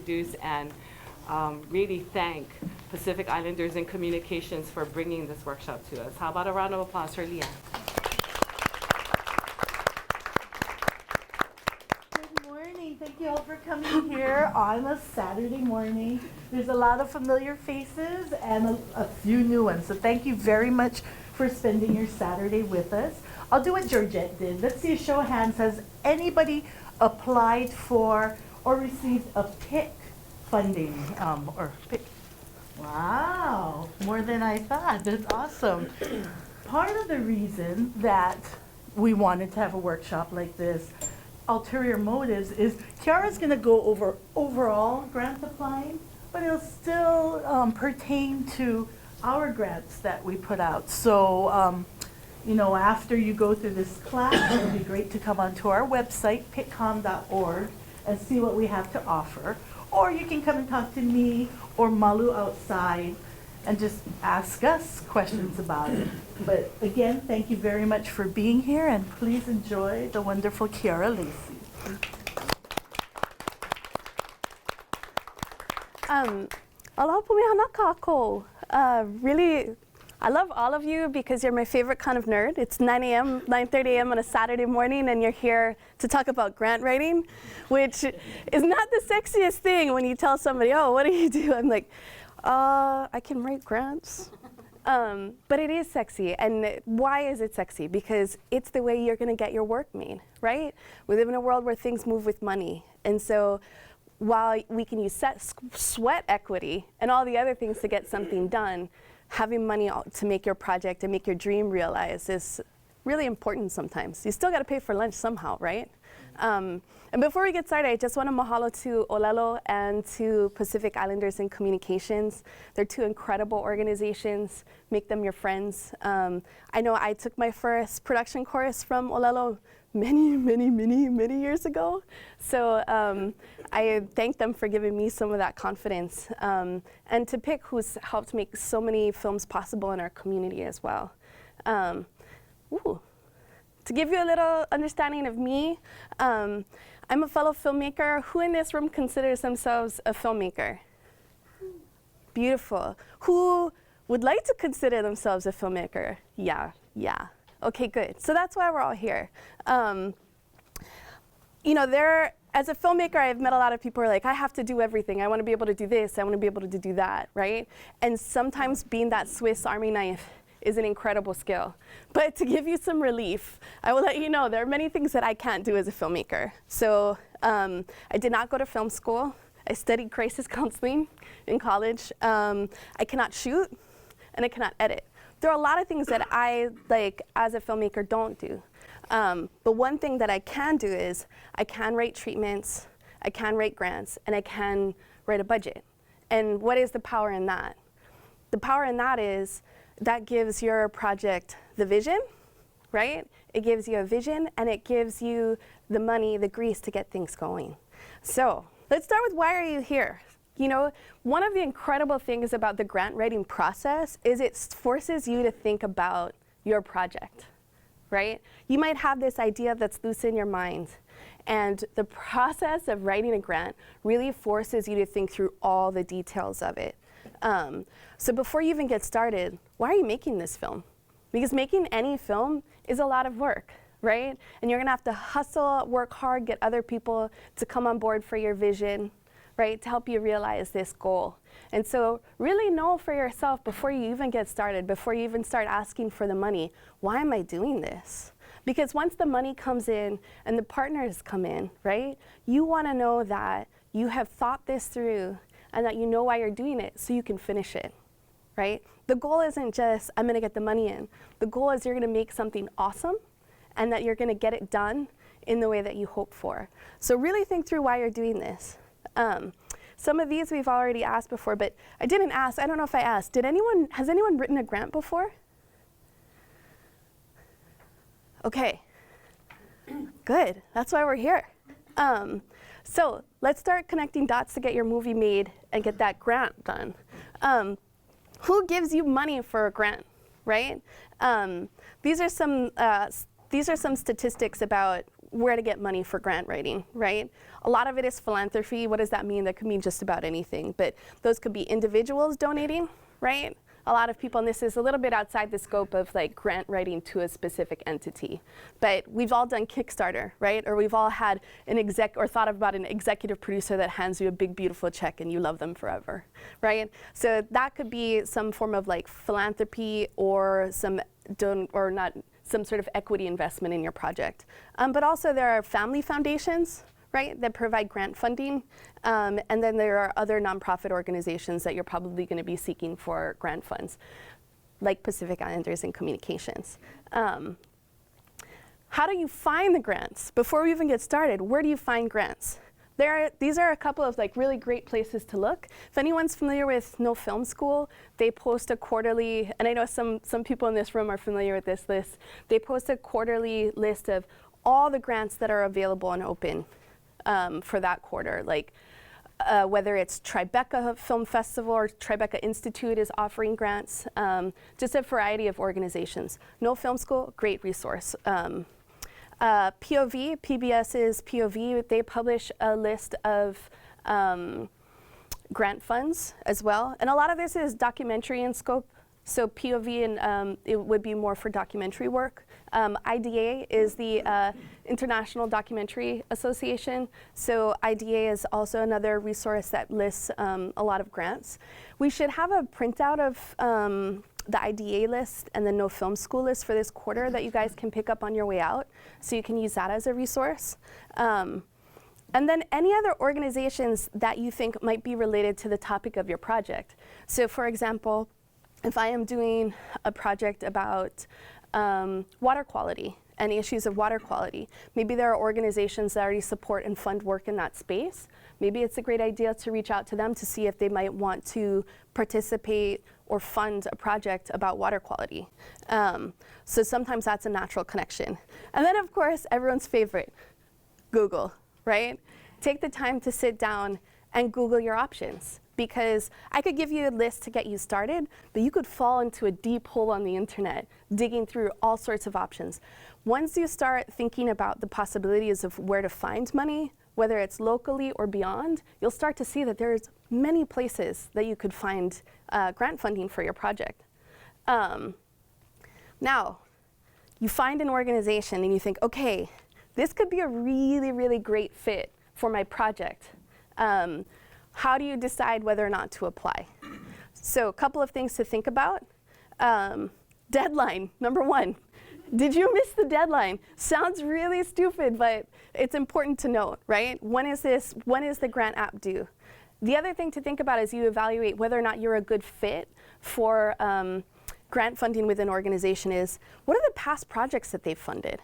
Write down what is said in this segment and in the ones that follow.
introduce and really thank Pacific Islanders in Communications for bringing this workshop to us. How about a round of applause for Leanne? Good morning. Thank you all for coming here on a Saturday morning. There's a lot of familiar faces and a few new ones. So thank you very much for spending your Saturday with us. I'll do what Georgette did. Let's see a show of hands. Has anybody applied for or received a PIC funding or PIC? Wow, more than I thought. That's awesome. Part of the reason that we wanted to have a workshop like this, ulterior motives, is Ciara's going to go over overall grant applying, but it'll still pertain to our grants that we put out. So, you know, after you go through this class, it would be great to come onto our website, pitcom.org, and see what we have to offer. Or you can come and talk to me or Malu outside and just ask us questions about it. But again, thank you very much for being here, and please enjoy the wonderful Ciara Lacy. Aloha pumihanaka ako. Really, I love all of you because you're my favorite kind of nerd. It's 9 a.m., 9:30 a.m. on a Saturday morning, and you're here to talk about grant writing, which is not the sexiest thing when you tell somebody, oh, what do you do? I'm like, I can write grants. But it is sexy. And why is it sexy? Because it's the way you're going to get your work made, right? We live in a world where things move with money. And so while we can use sweat equity and all the other things to get something done, having money to make your project and make your dream realized is really important sometimes. You still got to pay for lunch somehow, right? And before we get started, I just want to mahalo to Olelo and to Pacific Islanders in Communications. They're two incredible organizations. Make them your friends. I know I took my first production course from Olelo many years ago. So I thank them for giving me some of that confidence. And to PIC, who's helped make so many films possible in our community as well. To give you a little understanding of me, I'm a fellow filmmaker. Who in this room considers themselves a filmmaker? Beautiful. Who would like to consider themselves a filmmaker? Yeah. Okay, good. So that's why we're all here. You know, as a filmmaker, I've met a lot of people who are like, I have to do everything. I want to be able to do this. I want to be able to do that, right? And sometimes being that Swiss Army knife is an incredible skill. But to give you some relief, I will let you know there are many things that I can't do as a filmmaker. So I did not go to film school. I studied crisis counseling in college. I cannot shoot, and I cannot edit. There are a lot of things that I, like, as a filmmaker, don't do. But one thing that I can do is I can write treatments, I can write grants, and I can write a budget. And what is the power in that? The power in that is that gives your project the vision, right? It gives you a vision, and it gives you the money, the grease to get things going. So let's start with, why are you here? You know, one of the incredible things about the grant writing process is it forces you to think about your project, right? You might have this idea that's loose in your mind, and the process of writing a grant really forces you to think through all the details of it. So before you even get started, why are you making this film? Because making any film is a lot of work, right? And you're gonna have to hustle, work hard, get other people to come on board for your vision, right, to help you realize this goal. And so really know for yourself before you even get started, before you even start asking for the money, why am I doing this? Because once the money comes in and the partners come in, right, you wanna know that you have thought this through and that you know why you're doing it so you can finish it, right? The goal isn't just, I'm gonna get the money in. The goal is you're gonna make something awesome and that you're gonna get it done in the way that you hope for. So really think through why you're doing this. Some of these we've already asked before, but I didn't ask, I don't know if I asked, has anyone written a grant before? Okay, good, that's why we're here. So let's start connecting dots to get your movie made and get that grant done. Who gives you money for a grant, right? These are some statistics about where to get money for grant writing, right? A lot of it is philanthropy. What does that mean? That could mean just about anything, but those could be individuals donating, right? A lot of people, and this is a little bit outside the scope of like grant writing to a specific entity, but we've all done Kickstarter, right? Or we've all had an thought about an executive producer that hands you a big, beautiful check and you love them forever, right? So that could be some form of like philanthropy or some sort of equity investment in your project. But also there are family foundations, right, that provide grant funding. And then there are other nonprofit organizations that you're probably going to be seeking for grant funds, like Pacific Islanders in Communications. How do you find the grants? Before we even get started, where do you find grants? These are a couple of like really great places to look. If anyone's familiar with No Film School, they post a quarterly, and I know some people in this room are familiar with this list, they post a quarterly list of all the grants that are available and open for that quarter. Like whether it's Tribeca Film Festival or Tribeca Institute is offering grants, just a variety of organizations. No Film School, great resource. POV, PBS's POV, they publish a list of grant funds as well. And a lot of this is documentary in scope. So POV, and it would be more for documentary work. IDA is the International Documentary Association. So IDA is also another resource that lists a lot of grants. We should have a printout of the IDA list and the No Film School list for this quarter that you guys can pick up on your way out. So you can use that as a resource. And then any other organizations that you think might be related to the topic of your project. So for example, if I am doing a project about water quality and issues of water quality, maybe there are organizations that already support and fund work in that space. Maybe it's a great idea to reach out to them to see if they might want to participate or fund a project about water quality. So sometimes that's a natural connection. And then of course, everyone's favorite, Google, right? Take the time to sit down and Google your options. Because I could give you a list to get you started, but you could fall into a deep hole on the internet, digging through all sorts of options. Once you start thinking about the possibilities of where to find money, whether it's locally or beyond, you'll start to see that there's many places that you could find grant funding for your project. Now, you find an organization and you think, okay, this could be a really, really great fit for my project. How do you decide whether or not to apply? So a couple of things to think about. Deadline, number one. Did you miss the deadline? Sounds really stupid, but it's important to note, right? When is the grant app due? The other thing to think about is you evaluate whether or not you're a good fit for grant funding with an organization is, what are the past projects that they've funded?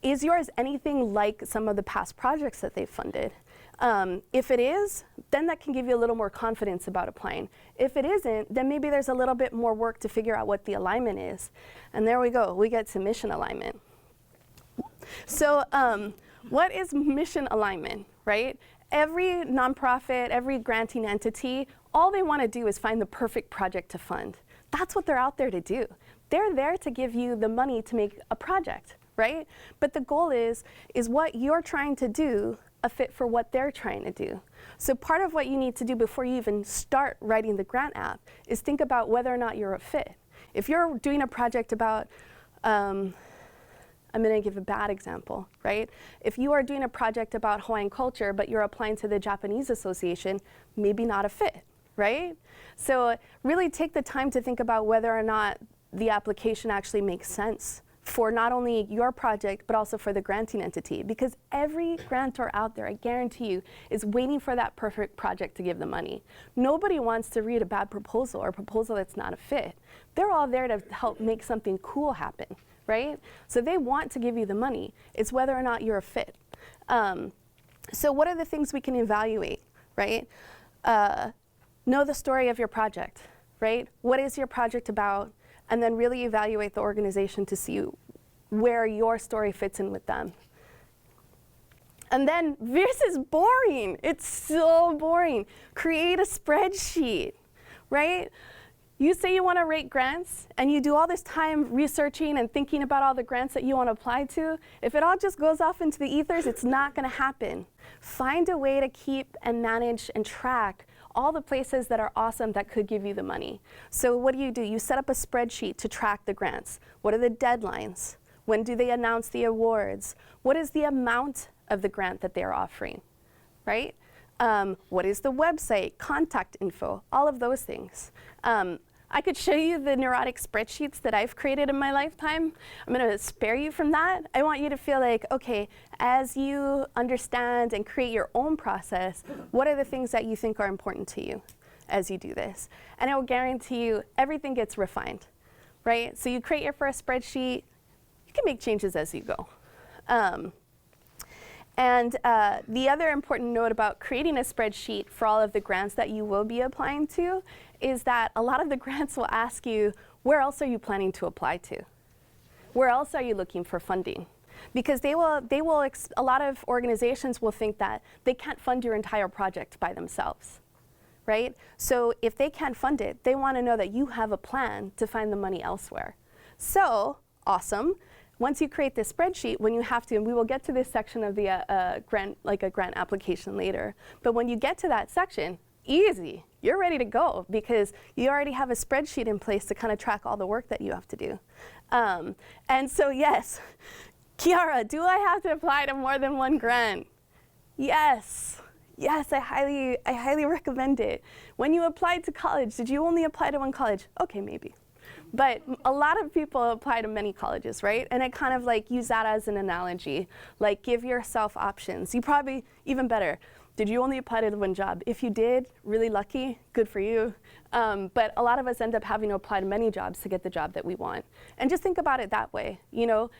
Is yours anything like some of the past projects that they've funded? If it is, then that can give you a little more confidence about applying. If it isn't, then maybe there's a little bit more work to figure out what the alignment is. And there we go, we get to mission alignment. So what is mission alignment, right? Every nonprofit, every granting entity, all they want to do is find the perfect project to fund. That's what they're out there to do. They're there to give you the money to make a project, right? But the goal is what you're trying to do a fit for what they're trying to do. So part of what you need to do before you even start writing the grant app is think about whether or not you're a fit. If you're doing a project about, I'm gonna give a bad example, right? If you are doing a project about Hawaiian culture, but you're applying to the Japanese Association, maybe not a fit, right? So really take the time to think about whether or not the application actually makes sense for not only your project, but also for the granting entity. Because every grantor out there, I guarantee you, is waiting for that perfect project to give them money. Nobody wants to read a bad proposal or a proposal that's not a fit. They're all there to help make something cool happen, right? So they want to give you the money. It's whether or not you're a fit. So what are the things we can evaluate, right? Know the story of your project, right? What is your project about? And then really evaluate the organization to see where your story fits in with them. And then, this is boring. It's so boring. Create a spreadsheet, right? You say you want to rate grants, and you do all this time researching and thinking about all the grants that you want to apply to. If it all just goes off into the ethers, it's not going to happen. Find a way to keep and manage and track all the places that are awesome that could give you the money. So what do? You set up a spreadsheet to track the grants. What are the deadlines? When do they announce the awards? What is the amount of the grant that they're offering, right? What is the website, contact info, all of those things. I could show you the neurotic spreadsheets that I've created in my lifetime. I'm going to spare you from that. I want you to feel like, okay, as you understand and create your own process, what are the things that you think are important to you as you do this? And I will guarantee you everything gets refined, right? So you create your first spreadsheet, you can make changes as you go. The other important note about creating a spreadsheet for all of the grants that you will be applying to is that a lot of the grants will ask you, where else are you planning to apply to? Where else are you looking for funding? Because a lot of organizations will think that they can't fund your entire project by themselves, right? So if they can't fund it, they want to know that you have a plan to find the money elsewhere. So, awesome. Once you create this spreadsheet, when you have to, and we will get to this section of the grant application later, but when you get to that section, easy, you're ready to go because you already have a spreadsheet in place to kind of track all the work that you have to do. And so yes, Ciara, do I have to apply to more than one grant? Yes, I highly recommend it. When you applied to college, did you only apply to one college? Okay, maybe. But a lot of people apply to many colleges, right? And I kind of like use that as an analogy. Like give yourself options. You probably, even better, did you only apply to one job? If you did, really lucky, good for you. But a lot of us end up having to apply to many jobs to get the job that we want. And just think about it that way. You know,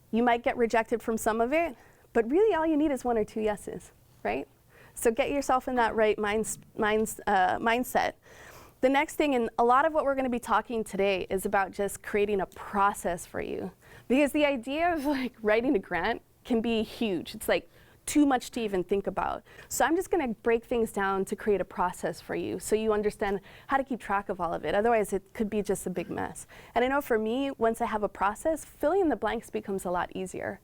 you might get rejected from some of it, but really all you need is 1 or 2 yeses, right? So get yourself in that right mindset. The next thing, and a lot of what we're going to be talking today is about just creating a process for you. Because the idea of like writing a grant can be huge. It's like too much to even think about. So I'm just going to break things down to create a process for you so you understand how to keep track of all of it. Otherwise, it could be just a big mess. And I know for me, once I have a process, filling in the blanks becomes a lot easier.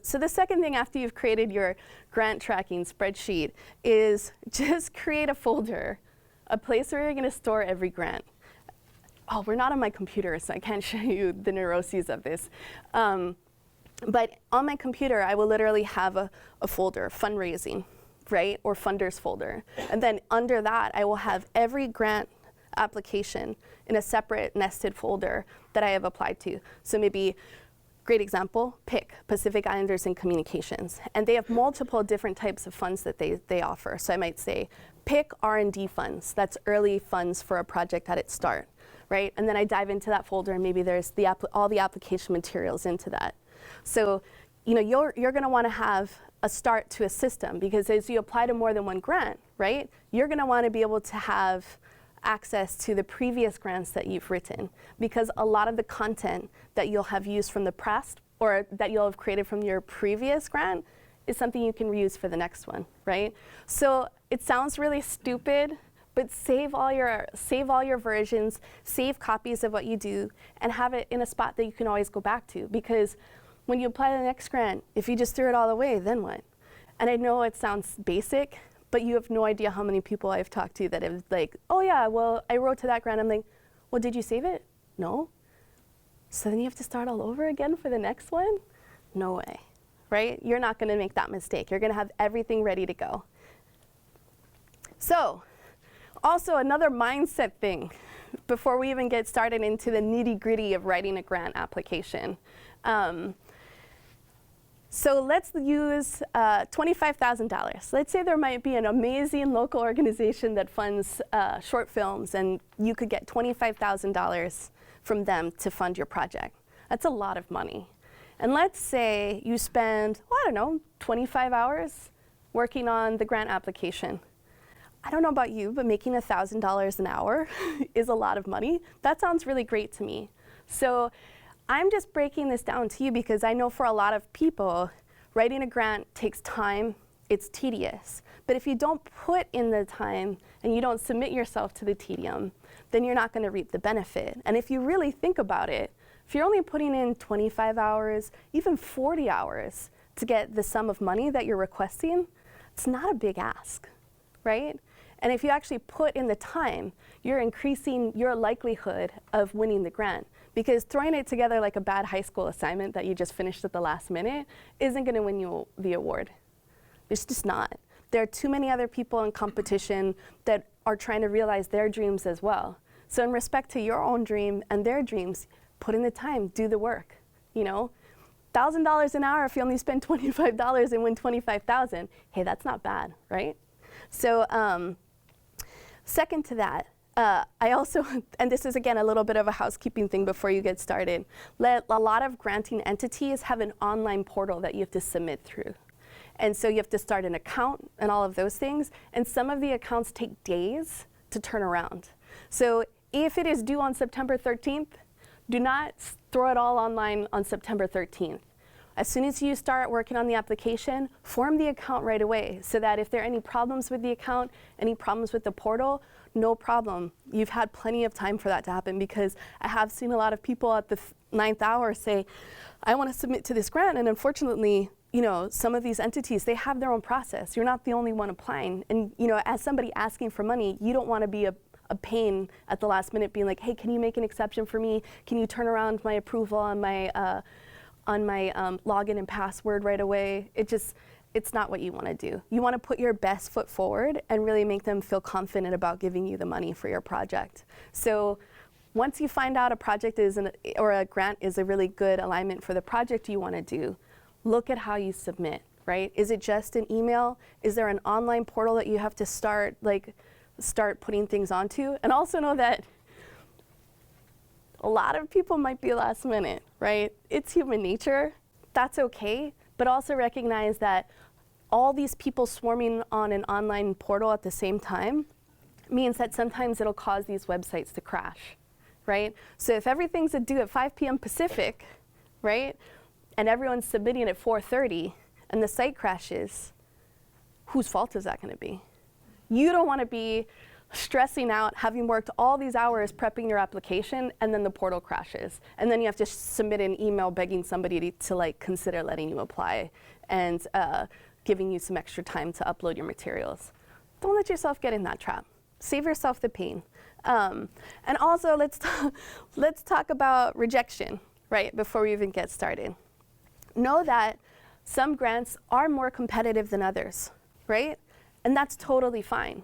So the second thing after you've created your grant tracking spreadsheet is just create a folder. A place where you're going to store every grant. Oh, we're not on my computer, so I can't show you the neuroses of this. But on my computer, I will literally have a folder, fundraising, right? Or funders folder. And then under that, I will have every grant application in a separate nested folder that I have applied to. So maybe, great example, PIC, Pacific Islanders in Communications. And they have multiple different types of funds that they offer. So I might say, PIC R&D funds, that's early funds for a project at its start, right? And then I dive into that folder and maybe there's all the application materials into that. So, you know, you're gonna wanna have a start to a system because as you apply to more than one grant, right? You're gonna wanna be able to have access to the previous grants that you've written because a lot of the content that you'll have used from the past or that you'll have created from your previous grant is something you can reuse for the next one, right? So it sounds really stupid, but save all your versions, save copies of what you do, and have it in a spot that you can always go back to. Because when you apply to the next grant, if you just threw it all away, then what? And I know it sounds basic, but you have no idea how many people I've talked to that have like, oh yeah, well, I wrote to that grant. I'm like, well, did you save it? No. So then you have to start all over again for the next one? No way. Right? You're not going to make that mistake. You're going to have everything ready to go. So, also another mindset thing before we even get started into the nitty-gritty of writing a grant application. So let's use $25,000. Let's say there might be an amazing local organization that funds short films and you could get $25,000 from them to fund your project. That's a lot of money. And let's say you spend, well, I don't know, 25 hours working on the grant application. I don't know about you, but making $1,000 an hour is a lot of money. That sounds really great to me. So I'm just breaking this down to you because I know for a lot of people, writing a grant takes time, it's tedious. But if you don't put in the time and you don't submit yourself to the tedium, then you're not going to reap the benefit. And if you really think about it, if you're only putting in 25 hours, even 40 hours to get the sum of money that you're requesting, it's not a big ask, right? And if you actually put in the time, you're increasing your likelihood of winning the grant. Because throwing it together like a bad high school assignment that you just finished at the last minute isn't going to win you the award. It's just not. There are too many other people in competition that are trying to realize their dreams as well. So in respect to your own dream and their dreams, put in the time, do the work, you know? $1,000 an hour if you only spend $25 and win $25,000. Hey, that's not bad, right? So second to that, I also, and this is again a little bit of a housekeeping thing before you get started, a lot of granting entities have an online portal that you have to submit through. And so you have to start an account and all of those things. And some of the accounts take days to turn around. So if it is due on September 13th, do not throw it all online on September 13th. As soon as you start working on the application, form the account right away so that if there are any problems with the account, any problems with the portal, no problem. You've had plenty of time for that to happen, because I have seen a lot of people at the 9th hour say, I want to submit to this grant, and unfortunately, you know, some of these entities, they have their own process. You're not the only one applying. And you know, as somebody asking for money, you don't want to be a pain at the last minute being like, hey, can you make an exception for me? Can you turn around my approval on my login and password right away? It's not what you want to do. You want to put your best foot forward and really make them feel confident about giving you the money for your project. So once you find out a project or a grant is a really good alignment for the project you want to do, look at how you submit, right? Is it just an email? Is there an online portal that you have to start putting things onto? And also know that a lot of people might be last minute, right? It's human nature. That's okay. But also recognize that all these people swarming on an online portal at the same time means that sometimes it'll cause these websites to crash, right? So if everything's due at 5 p.m. Pacific, right, and everyone's submitting at 4:30 and the site crashes, whose fault is that going to be? You don't want to be stressing out, having worked all these hours prepping your application, and then the portal crashes. And then you have to submit an email begging somebody to like consider letting you apply and giving you some extra time to upload your materials. Don't let yourself get in that trap. Save yourself the pain. And also let's talk about rejection, right, before we even get started. Know that some grants are more competitive than others, right? And that's totally fine.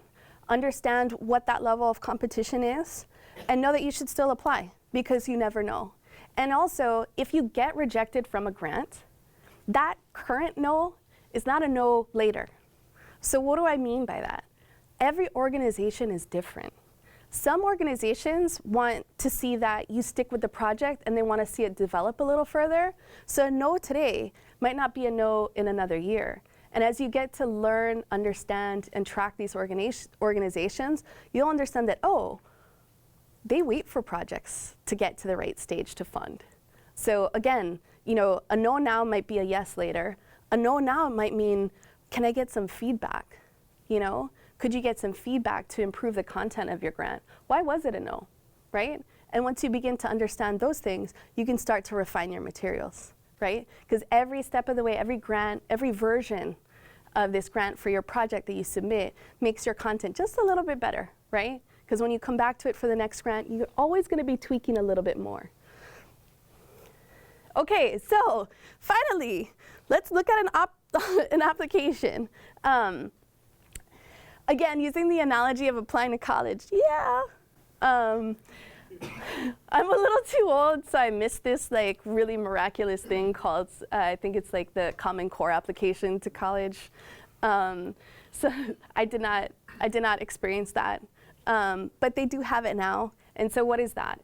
Understand what that level of competition is, and know that you should still apply, because you never know. And also, if you get rejected from a grant, that current no is not a no later. So what do I mean by that? Every organization is different. Some organizations want to see that you stick with the project and they want to see it develop a little further. So a no today might not be a no in another year. And as you get to learn, understand, and track these organizations, you'll understand that, oh, they wait for projects to get to the right stage to fund. So again, you know, a no now might be a yes later. A no now might mean, can I get some feedback? You know, could you get some feedback to improve the content of your grant? Why was it a no, right? And once you begin to understand those things, you can start to refine your materials, right? Because every step of the way, every grant, every version of this grant for your project that you submit makes your content just a little bit better, right? Because when you come back to it for the next grant, you're always going to be tweaking a little bit more. Okay, so finally, let's look at an application. Again, using the analogy of applying to college, yeah. I'm a little too old, so I missed this like really miraculous thing called, I think it's like the Common Core application to college. So I did not experience that, but they do have it now. And so what is that?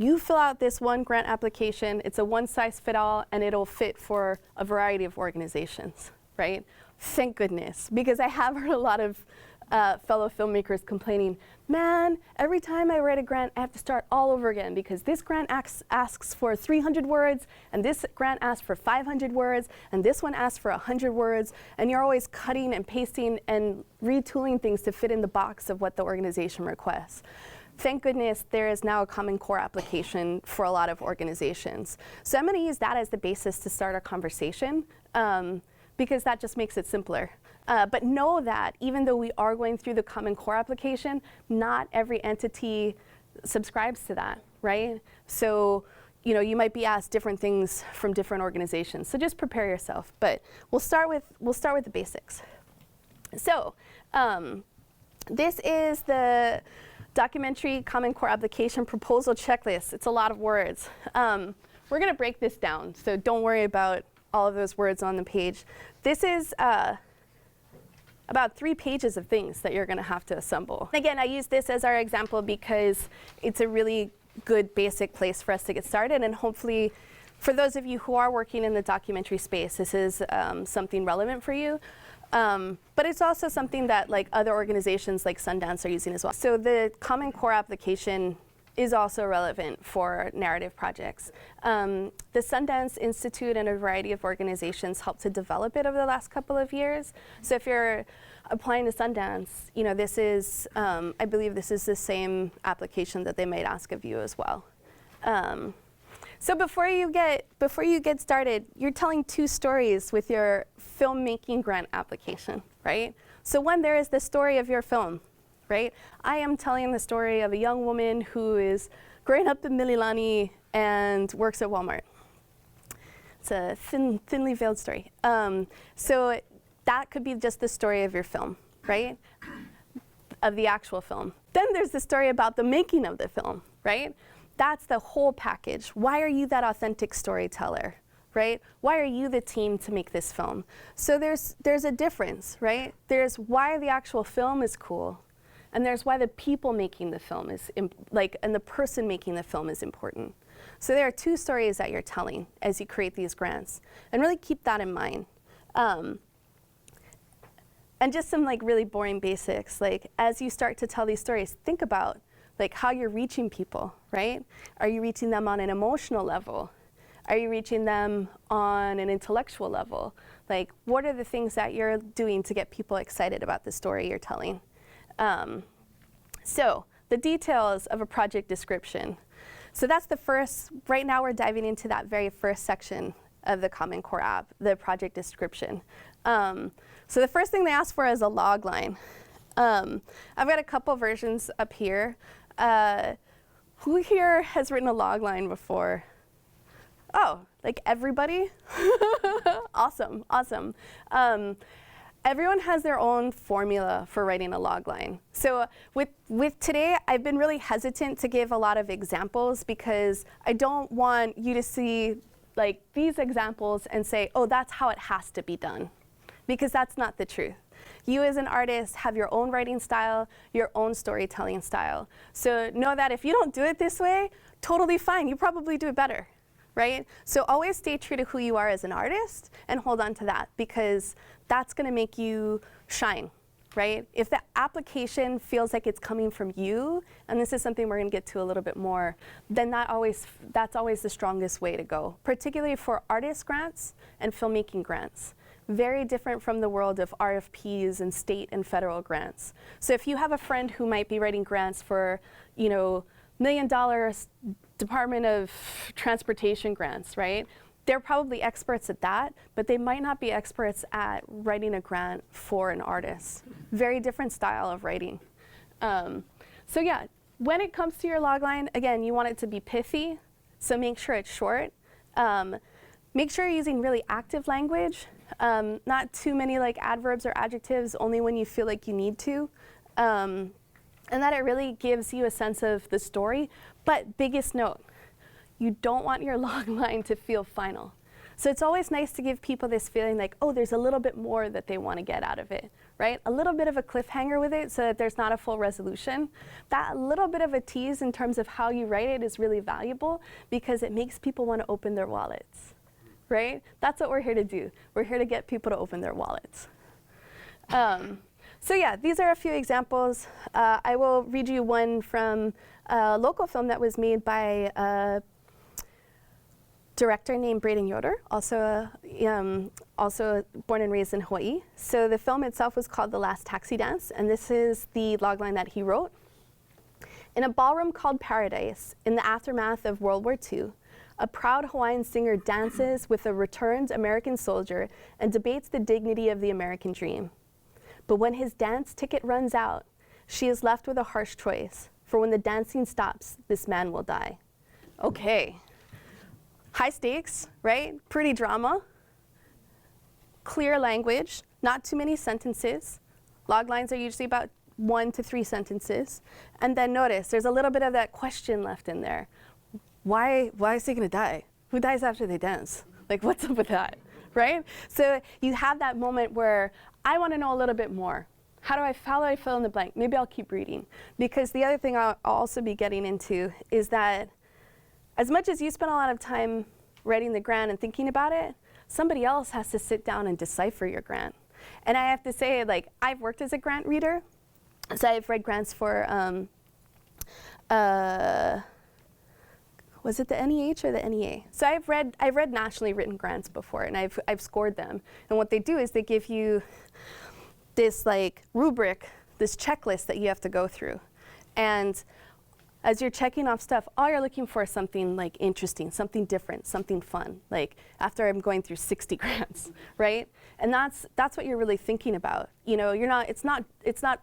You fill out this one grant application, it's a one-size-fits-all, and it'll fit for a variety of organizations, right? Thank goodness, because I have heard a lot of fellow filmmakers complaining, man, every time I write a grant, I have to start all over again because this grant asks for 300 words, and this grant asks for 500 words, and this one asks for 100 words, and you're always cutting and pasting and retooling things to fit in the box of what the organization requests. Thank goodness there is now a Common Core application for a lot of organizations. So I'm going to use that as the basis to start our conversation because that just makes it simpler. But know that even though we are going through the Common Core application, not every entity subscribes to that, right? So, you know, you might be asked different things from different organizations. So just prepare yourself. But we'll start with the basics. So this is the Documentary Common Core Application Proposal Checklist. It's a lot of words. We're going to break this down, so don't worry about all of those words on the page. This is about 3 pages of things that you're going to have to assemble. Again, I use this as our example because it's a really good basic place for us to get started, and hopefully for those of you who are working in the documentary space, this is something relevant for you. But it's also something that like other organizations like Sundance are using as well. So the Common Core application is also relevant for narrative projects. The Sundance Institute and a variety of organizations helped to develop it over the last couple of years. So if you're applying to Sundance, you know, this is, I believe this is the same application that they might ask of you as well. So before you get started, you're telling 2 stories with your filmmaking grant application, right? So one, there is the story of your film, right? I am telling the story of a young woman who is growing up in Mililani and works at Walmart. It's a thinly veiled story. So that could be just the story of your film, right? Of the actual film. Then there's the story about the making of the film, right? That's the whole package. Why are you that authentic storyteller, right? Why are you the team to make this film? So there's a difference, right? There's why the actual film is cool, and there's why the people making the film is, and the person making the film is important. So there are 2 stories that you're telling as you create these grants, and really keep that in mind. And just some like really boring basics, like as you start to tell these stories, think about like how you're reaching people, right? Are you reaching them on an emotional level? Are you reaching them on an intellectual level? Like, what are the things that you're doing to get people excited about the story you're telling? So the details of a project description. So that's the first, right now we're diving into that very first section of the Common Core app, the project description. So the first thing they ask for is a log line. I've got a couple versions up here. Who here has written a log line before? Oh, like everybody? Awesome, awesome. Everyone has their own formula for writing a log line. So with today, I've been really hesitant to give a lot of examples because I don't want you to see like these examples and say, oh, that's how it has to be done, because that's not the truth. You as an artist have your own writing style, your own storytelling style. So know that if you don't do it this way, totally fine. You probably do it better, right? So always stay true to who you are as an artist and hold on to that, because that's going to make you shine, right? If the application feels like it's coming from you, and this is something we're going to get to a little bit more, then that's always the strongest way to go, particularly for artist grants and filmmaking grants. Very different from the world of RFPs and state and federal grants. So if you have a friend who might be writing grants for, you know, $1 million Department of Transportation grants, right? They're probably experts at that, but they might not be experts at writing a grant for an artist. Very different style of writing. So yeah, when it comes to your logline, again, you want it to be pithy, so make sure it's short. Make sure you're using really active language. Not too many like adverbs or adjectives, only when you feel like you need to. And that it really gives you a sense of the story. But biggest note, you don't want your logline to feel final. So it's always nice to give people this feeling like, oh, there's a little bit more that they want to get out of it, right? A little bit of a cliffhanger with it so that there's not a full resolution. That little bit of a tease in terms of how you write it is really valuable because it makes people want to open their wallets, right? That's what we're here to do. We're here to get people to open their wallets. So yeah, these are a few examples. I will read you one from a local film that was made by a director named Braden Yoder, also born and raised in Hawaii. So the film itself was called The Last Taxi Dance, and this is the logline that he wrote. In a ballroom called Paradise, in the aftermath of World War II, a proud Hawaiian singer dances with a returned American soldier and debates the dignity of the American dream. But when his dance ticket runs out, she is left with a harsh choice. For when the dancing stops, this man will die. Okay. High stakes, right? Pretty drama. Clear language, not too many sentences. Log lines are usually about 1 to 3 sentences. And then notice, there's a little bit of that question left in there. Why is he gonna die? Who dies after they dance? Like, what's up with that, right? So you have that moment where I wanna know a little bit more. How do I fill in the blank? Maybe I'll keep reading. Because the other thing I'll also be getting into is that as much as you spend a lot of time writing the grant and thinking about it, somebody else has to sit down and decipher your grant. And I have to say, like, I've worked as a grant reader. So I've read grants for, was it the NEH or the NEA? So I've read nationally written grants before, and I've scored them. And what they do is they give you this like rubric, this checklist that you have to go through. And as you're checking off stuff, all you're looking for is something like interesting, something different, something fun. Like after I'm going through 60 grants, right? And that's what you're really thinking about. You know, it's not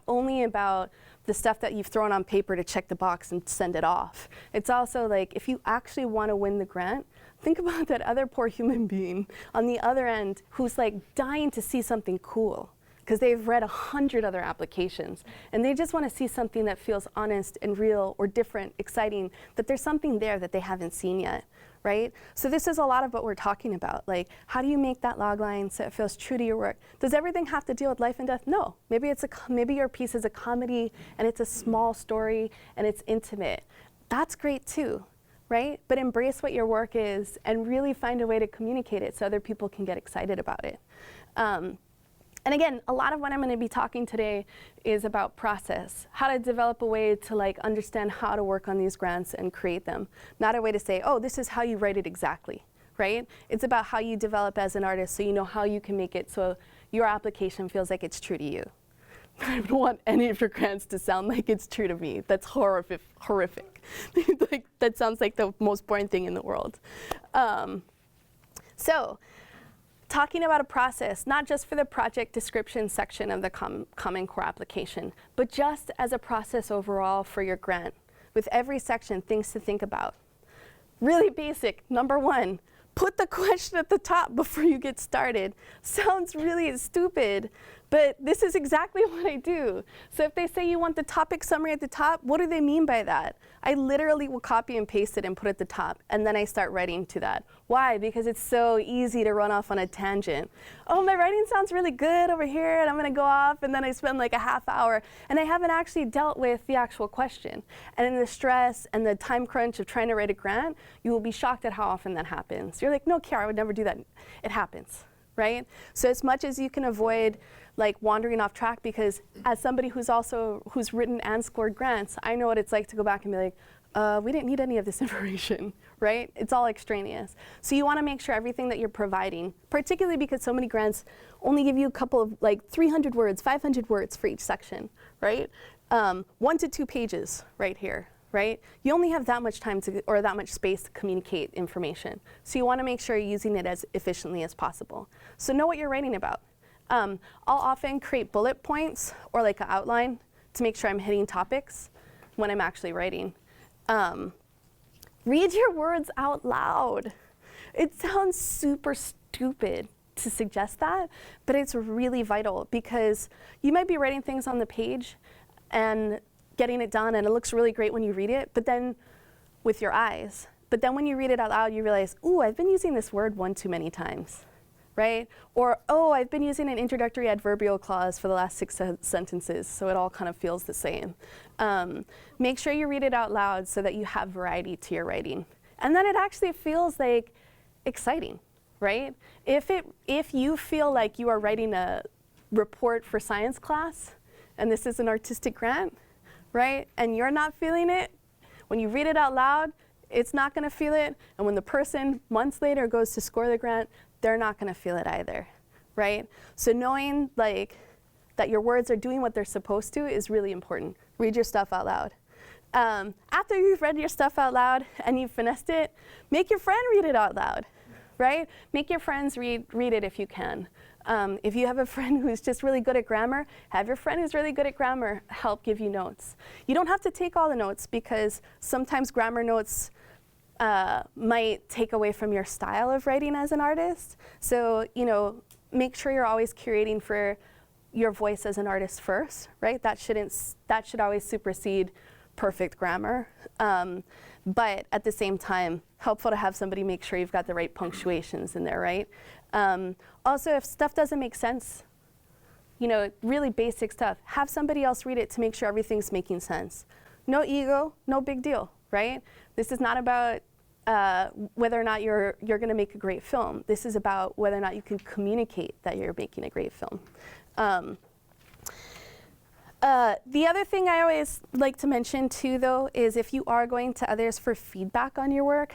only about the stuff that you've thrown on paper to check the box and send it off. It's also like, if you actually want to win the grant, think about that other poor human being on the other end who's like dying to see something cool, because they've read 100 other applications, and they just want to see something that feels honest and real or different, exciting, that there's something there that they haven't seen yet, right? So this is a lot of what we're talking about. Like, how do you make that log line so it feels true to your work? Does everything have to deal with life and death? No. Maybe your piece is a comedy, and it's a small story, and it's intimate. That's great too, right? But embrace what your work is, and really find a way to communicate it so other people can get excited about it. And again, a lot of what I'm going to be talking today is about process, how to develop a way to like understand how to work on these grants and create them. Not a way to say, oh, this is how you write it exactly, right? It's about how you develop as an artist so you know how you can make it so your application feels like it's true to you. I don't want any of your grants to sound like it's true to me. That's horrific. Like, that sounds like the most boring thing in the world. Talking about a process, not just for the project description section of the Common Core application, but just as a process overall for your grant. With every section, things to think about. Really basic, number 1, put the question at the top before you get started. Sounds really stupid, but this is exactly what I do. So if they say you want the topic summary at the top, what do they mean by that? I literally will copy and paste it and put it at the top, and then I start writing to that. Why? Because it's so easy to run off on a tangent. Oh, my writing sounds really good over here, and I'm gonna go off, and then I spend like a half hour, and I haven't actually dealt with the actual question. And in the stress and the time crunch of trying to write a grant, you will be shocked at how often that happens. You're like, no, Ciara, I would never do that. It happens, right? So as much as you can avoid like wandering off track, because as somebody who's written and scored grants, I know what it's like to go back and be like, we didn't need any of this information, right? It's all extraneous. So you want to make sure everything that you're providing, particularly because so many grants only give you a couple of like 300 words, 500 words for each section, right? 1 to 2 pages right here, right? You only have that much time or that much space to communicate information. So you want to make sure you're using it as efficiently as possible. So know what you're writing about. I'll often create bullet points or like an outline to make sure I'm hitting topics when I'm actually writing. Read your words out loud. It sounds super stupid to suggest that, but it's really vital, because you might be writing things on the page and getting it done, and it looks really great when you read it, but then with your eyes. But then when you read it out loud, you realize, ooh, I've been using this word 1 too many times. Right? Or, oh, I've been using an introductory adverbial clause for the last 6 sentences, so it all kind of feels the same. Make sure you read it out loud so that you have variety to your writing. And then it actually feels like exciting, right? If you feel like you are writing a report for science class, and this is an artistic grant, right? And you're not feeling it, when you read it out loud, it's not going to feel it. And when the person months later goes to score the grant, they're not going to feel it either, right? So knowing like that your words are doing what they're supposed to is really important. Read your stuff out loud. After you've read your stuff out loud and you've finessed it, make your friend read it out loud, right? Make your friends read it if you can. If you have a friend who's just really good at grammar, have your friend who's really good at grammar help give you notes. You don't have to take all the notes because sometimes grammar notes might take away from your style of writing as an artist. So, you know, make sure you're always curating for your voice as an artist first, right? That should always supersede perfect grammar. But at the same time, helpful to have somebody make sure you've got the right punctuations in there, right? Also, if stuff doesn't make sense, you know, really basic stuff, have somebody else read it to make sure everything's making sense. No ego, no big deal, right? This is not about whether or not you're going to make a great film. This is about whether or not you can communicate that you're making a great film. The other thing I always like to mention too, though, is if you are going to others for feedback on your work,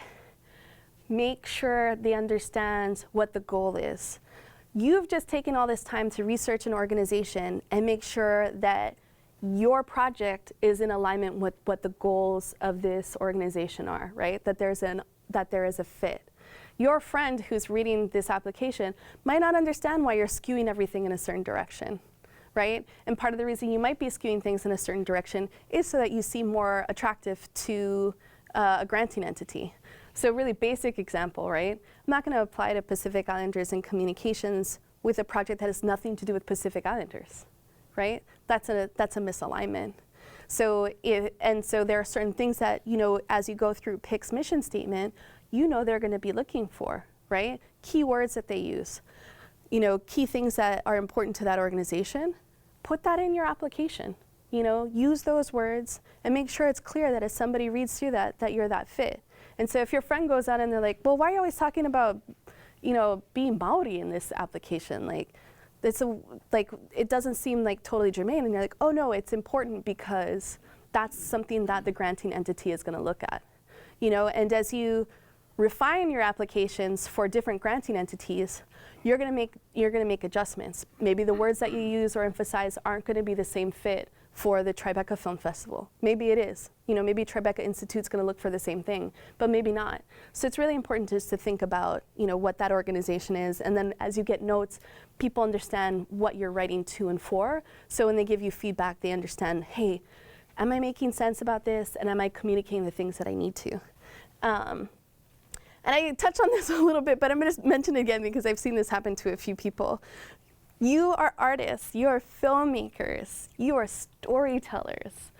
make sure they understand what the goal is. You've just taken all this time to research an organization and make sure that your project is in alignment with what the goals of this organization are, right? That there is a fit. Your friend who's reading this application might not understand why you're skewing everything in a certain direction, right? And part of the reason you might be skewing things in a certain direction is so that you seem more attractive to a granting entity. So really basic example, right? I'm not going to apply to Pacific Islanders in communications with a project that has nothing to do with Pacific Islanders, right? That's a misalignment. So so there are certain things that, you know, as you go through PIC's mission statement, you know they're going to be looking for, right? Keywords that they use, you know, key things that are important to that organization. Put that in your application. You know, use those words and make sure it's clear that as somebody reads through that you're that fit. And so if your friend goes out and they're like, well, why are you always talking about, you know, being Maori in this application? Like, it doesn't seem like totally germane. And you're like, oh no, it's important because that's something that the granting entity is going to look at. You know, and as you refine your applications for different granting entities, you're going to make adjustments. Maybe the words that you use or emphasize aren't going to be the same fit for the Tribeca Film Festival. Maybe it is. You know, maybe Tribeca Institute's going to look for the same thing, but maybe not. So it's really important just to think about, you know, what that organization is, and then as you get notes, people understand what you're writing to and for. So when they give you feedback, they understand, hey, am I making sense about this, and am I communicating the things that I need to? And I touched on this a little bit, but I'm going to mention it again because I've seen this happen to a few people. You are artists, you are filmmakers, you are storytellers.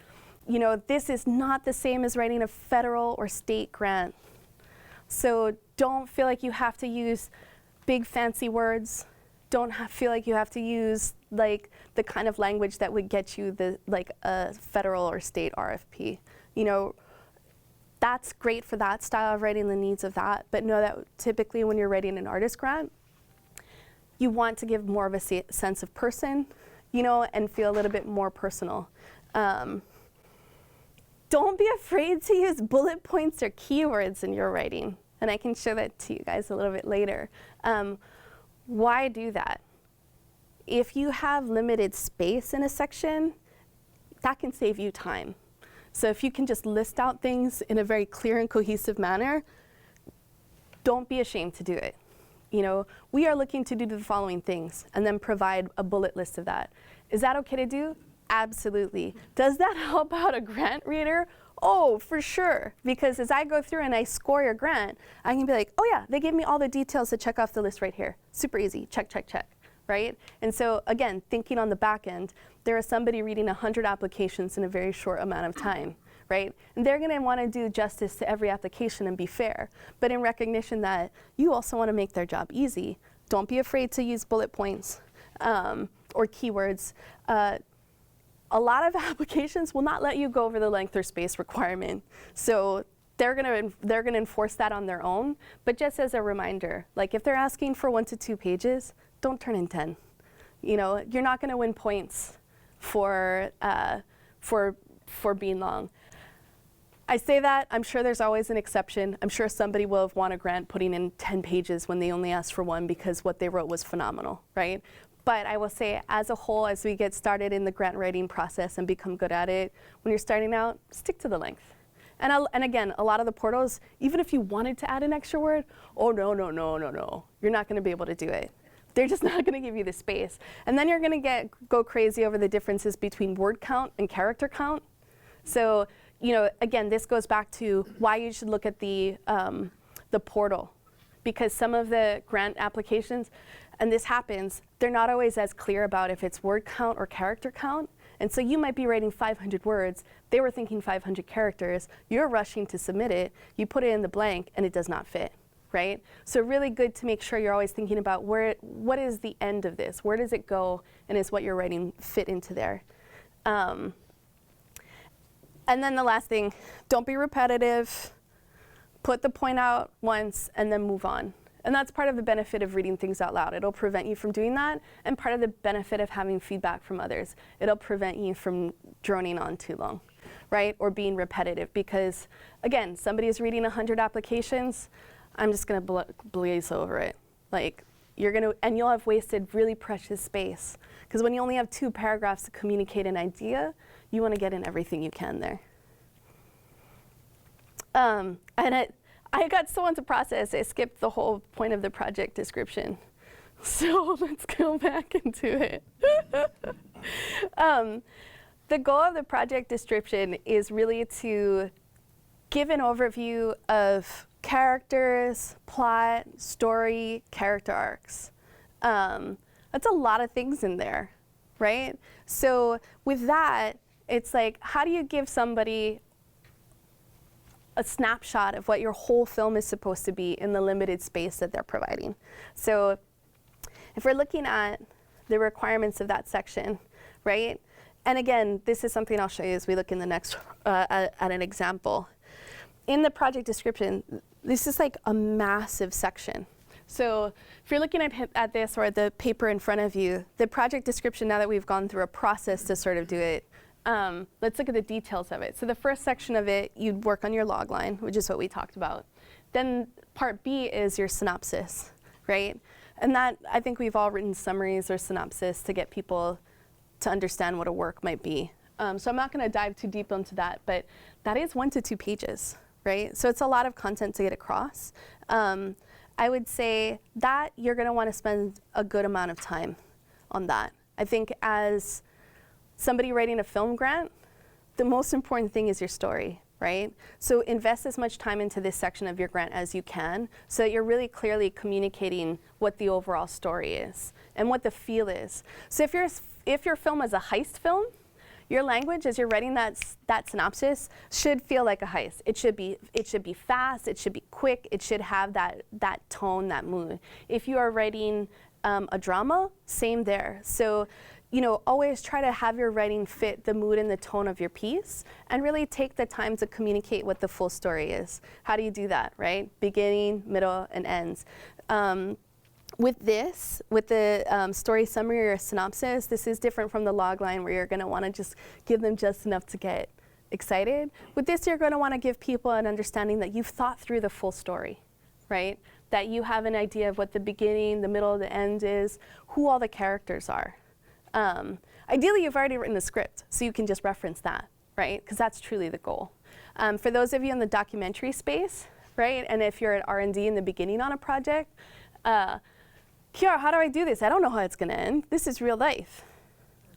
You know, this is not the same as writing a federal or state grant. So don't feel like you have to use big fancy words. Don't feel like you have to use like the kind of language that would get you a federal or state RFP. You know, that's great for that style of writing, the needs of that, but know that typically when you're writing an artist grant, you want to give more of a sense of person, you know, and feel a little bit more personal. Don't be afraid to use bullet points or keywords in your writing, and I can show that to you guys a little bit later. Why do that? If you have limited space in a section, that can save you time. So if you can just list out things in a very clear and cohesive manner, don't be ashamed to do it. You know, we are looking to do the following things and then provide a bullet list of that. Is that okay to do? Absolutely. Does that help out a grant reader? Oh, for sure. Because as I go through and I score your grant, I can be like, oh yeah, they gave me all the details to check off the list right here. Super easy, check, check, check, right? And so again, thinking on the back end, there is somebody reading 100 applications in a very short amount of time. Right? And they're going to want to do justice to every application and be fair. But in recognition that you also want to make their job easy, don't be afraid to use bullet points or keywords. A lot of applications will not let you go over the length or space requirement. So they're going to enforce that on their own. But just as a reminder, like if they're asking for 1 to 2 pages, don't turn in 10. You know, you're not going to win points for being long. I say that, I'm sure there's always an exception. I'm sure somebody will have won a grant putting in 10 pages when they only asked for one because what they wrote was phenomenal, right? But I will say, as a whole, as we get started in the grant writing process and become good at it, when you're starting out, stick to the length. And again, a lot of the portals, even if you wanted to add an extra word, oh, no, you're not gonna be able to do it. They're just not gonna give you the space. And then you're gonna go crazy over the differences between word count and character count. So, you know, again, this goes back to why you should look at the portal, because some of the grant applications, and this happens, they're not always as clear about if it's word count or character count. And so you might be writing 500 words, they were thinking 500 characters, you're rushing to submit it, you put it in the blank and it does not fit, right? So really good to make sure you're always thinking about what is the end of this? Where does it go? And is what you're writing fit into there? And then the last thing, don't be repetitive. Put the point out once and then move on. And that's part of the benefit of reading things out loud. It'll prevent you from doing that, and part of the benefit of having feedback from others. It'll prevent you from droning on too long, right? Or being repetitive, because again, somebody is reading 100 applications, I'm just gonna blaze over it. Like, and you'll have wasted really precious space. Because when you only have 2 paragraphs to communicate an idea, you wanna get in everything you can there. I got so into process, I skipped the whole point of the project description. So let's go back into it. The goal of the project description is really to give an overview of characters, plot, story, character arcs. That's a lot of things in there, right? So with that, it's like, how do you give somebody a snapshot of what your whole film is supposed to be in the limited space that they're providing? So if we're looking at the requirements of that section, right? And again, this is something I'll show you as we look in the next, at an example. In the project description, this is like a massive section. So if you're looking at this or at the paper in front of you, the project description, now that we've gone through a process to sort of do it, let's look at the details of it. So the first section of it, you'd work on your log line, which is what we talked about. Then part B is your synopsis, right? And that, I think we've all written summaries or synopsis to get people to understand what a work might be. So I'm not gonna dive too deep into that, but that is 1 to 2 pages, right? So it's a lot of content to get across. I would say that you're gonna wanna spend a good amount of time on that. I think as somebody writing a film grant, the most important thing is your story, right? So invest as much time into this section of your grant as you can so that you're really clearly communicating what the overall story is and what the feel is. So if your film is a heist film, your language as you're writing that synopsis should feel like a heist. It should be fast, it should be quick, it should have that tone, that mood. If you are writing a drama, same there. So, you know, always try to have your writing fit the mood and the tone of your piece, and really take the time to communicate what the full story is. How do you do that, right? Beginning, middle, and ends. With the story summary or synopsis, this is different from the log line where you're gonna wanna just give them just enough to get excited. With this, you're gonna wanna give people an understanding that you've thought through the full story, right? That you have an idea of what the beginning, the middle, the end is, who all the characters are. Ideally, you've already written the script, so you can just reference that, right? Because that's truly the goal. For those of you in the documentary space, right, and if you're at R&D in the beginning on a project, Ciara, how do I do this? I don't know how it's gonna end. This is real life.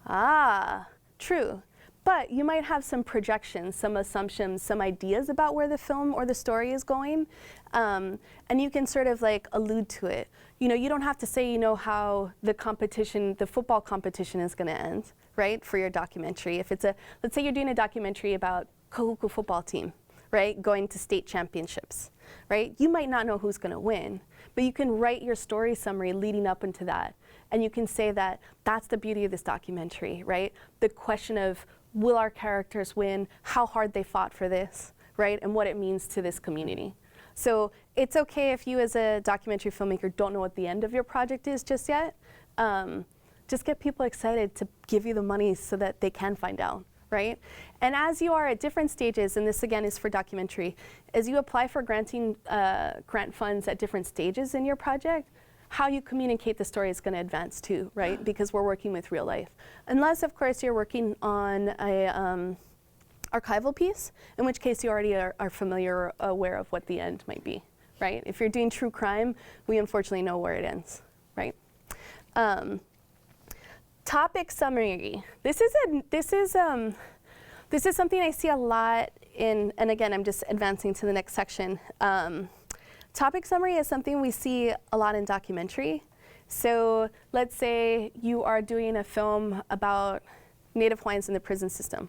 Ah, true. But you might have some projections, some assumptions, some ideas about where the film or the story is going, and you can sort of like allude to it. You know, you don't have to say you know how the competition, the football competition is gonna end, right, for your documentary. If it's let's say you're doing a documentary about Kahuku football team, right, going to state championships, right? You might not know who's gonna win, but you can write your story summary leading up into that. And you can say that that's the beauty of this documentary, right? The question of, will our characters win? How hard they fought for this, right? And what it means to this community. So it's okay if you as a documentary filmmaker don't know what the end of your project is just yet. just get people excited to give you the money so that they can find out, right? And as you are at different stages, and this again is for documentary, as you apply for grant funds at different stages in your project, how you communicate the story is going to advance too, right? Because we're working with real life. Unless, of course, you're working on a archival piece, in which case you already are familiar or aware of what the end might be, right? If you're doing true crime, we unfortunately know where it ends, right? Topic summary. This is something I see a lot in, and again, I'm just advancing to the next section. Topic summary is something we see a lot in documentary. So let's say you are doing a film about Native Hawaiians in the prison system,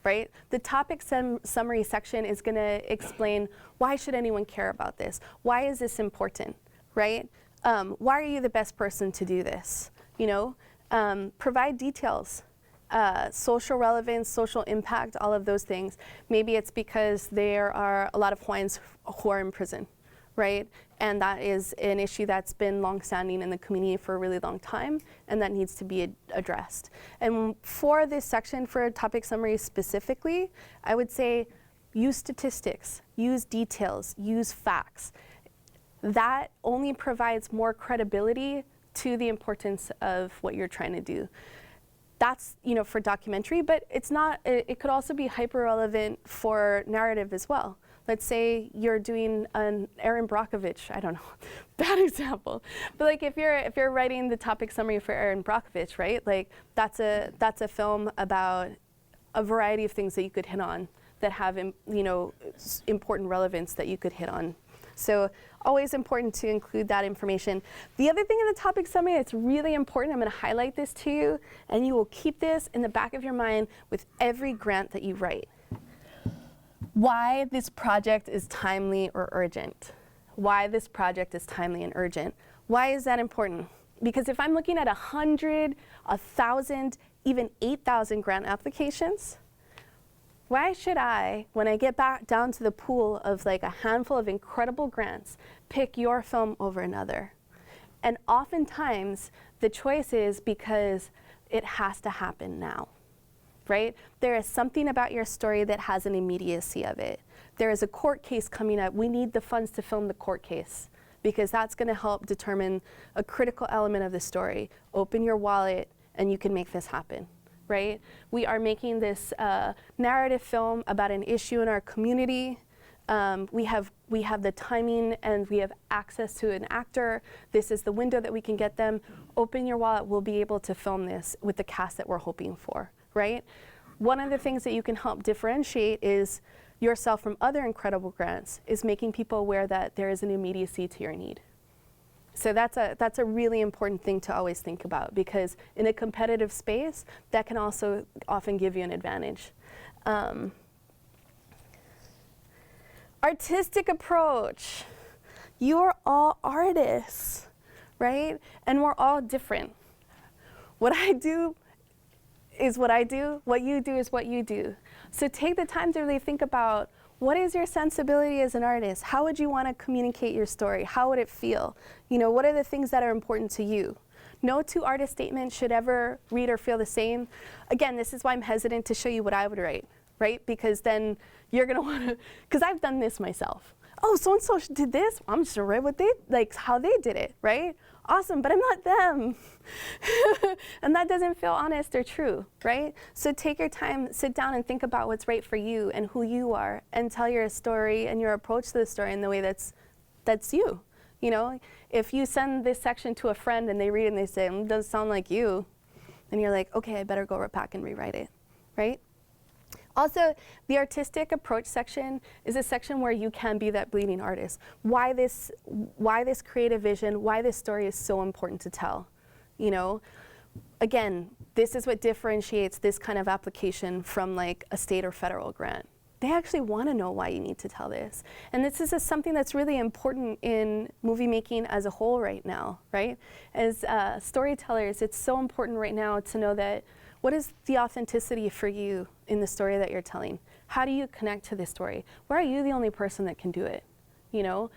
right? The topic summary section is going to explain, why should anyone care about this? Why is this important, right? Why are you the best person to do this? You know, provide details, social relevance, social impact, all of those things. Maybe it's because there are a lot of Hawaiians who are in prison, right? And that is an issue that's been longstanding in the community for a really long time, and that needs to be addressed. And for this section, for a topic summary specifically, I would say use statistics, use details, use facts. That only provides more credibility to the importance of what you're trying to do. That's, you know, for documentary, but it's not, it could also be hyper relevant for narrative as well. Let's say you're doing an Erin Brockovich, I don't know, bad example. But like if you're writing the topic summary for Erin Brockovich, right? Like that's a film about a variety of things that you could hit on that have, you know, important relevance that you could hit on. So always important to include that information. The other thing in the topic summary that's really important, I'm going to highlight this to you, and you will keep this in the back of your mind with every grant that you write. Why this project is timely or urgent. Why this project is timely and urgent. Why is that important? Because if I'm looking at 100, 1,000, even 8,000 grant applications, why should I, when I get back down to the pool of like a handful of incredible grants, pick your film over another? And oftentimes, the choice is because it has to happen now, right? There is something about your story that has an immediacy of it. There is a court case coming up. We need the funds to film the court case because that's going to help determine a critical element of the story. Open your wallet and you can make this happen. Right? We are making this narrative film about an issue in our community. We have the timing and we have access to an actor. This is the window that we can get them. Open your wallet, we'll be able to film this with the cast that we're hoping for, right? One of the things that you can help differentiate is yourself from other incredible grants is making people aware that there is an immediacy to your need. So that's a really important thing to always think about because in a competitive space, that can also often give you an advantage. Artistic approach. You're all artists, right? And we're all different. What I do is what I do. What you do is what you do. So take the time to really think about what is your sensibility as an artist? How would you want to communicate your story? How would it feel? You know, what are the things that are important to you? No two artist statements should ever read or feel the same. Again, this is why I'm hesitant to show you what I would write, right? Because then you're going to want to, because I've done this myself. Oh, so-and-so did this? I'm just going to write what they, like how they did it, right? Awesome, but I'm not them. And that doesn't feel honest or true, right? So take your time, sit down and think about what's right for you and who you are and tell your story and your approach to the story in the way that's you. You know, if you send this section to a friend and they read it and they say, it doesn't sound like you, then you're like, okay, I better go back and rewrite it, right? Also, the artistic approach section is a section where you can be that bleeding artist. Why this creative vision, why this story is so important to tell. You know, again, this is what differentiates this kind of application from like a state or federal grant. They actually want to know why you need to tell this. And this is something that's really important in movie making as a whole right now, right? As storytellers, it's so important right now to know that what is the authenticity for you in the story that you're telling? How do you connect to this story? Why are you the only person that can do it? You know,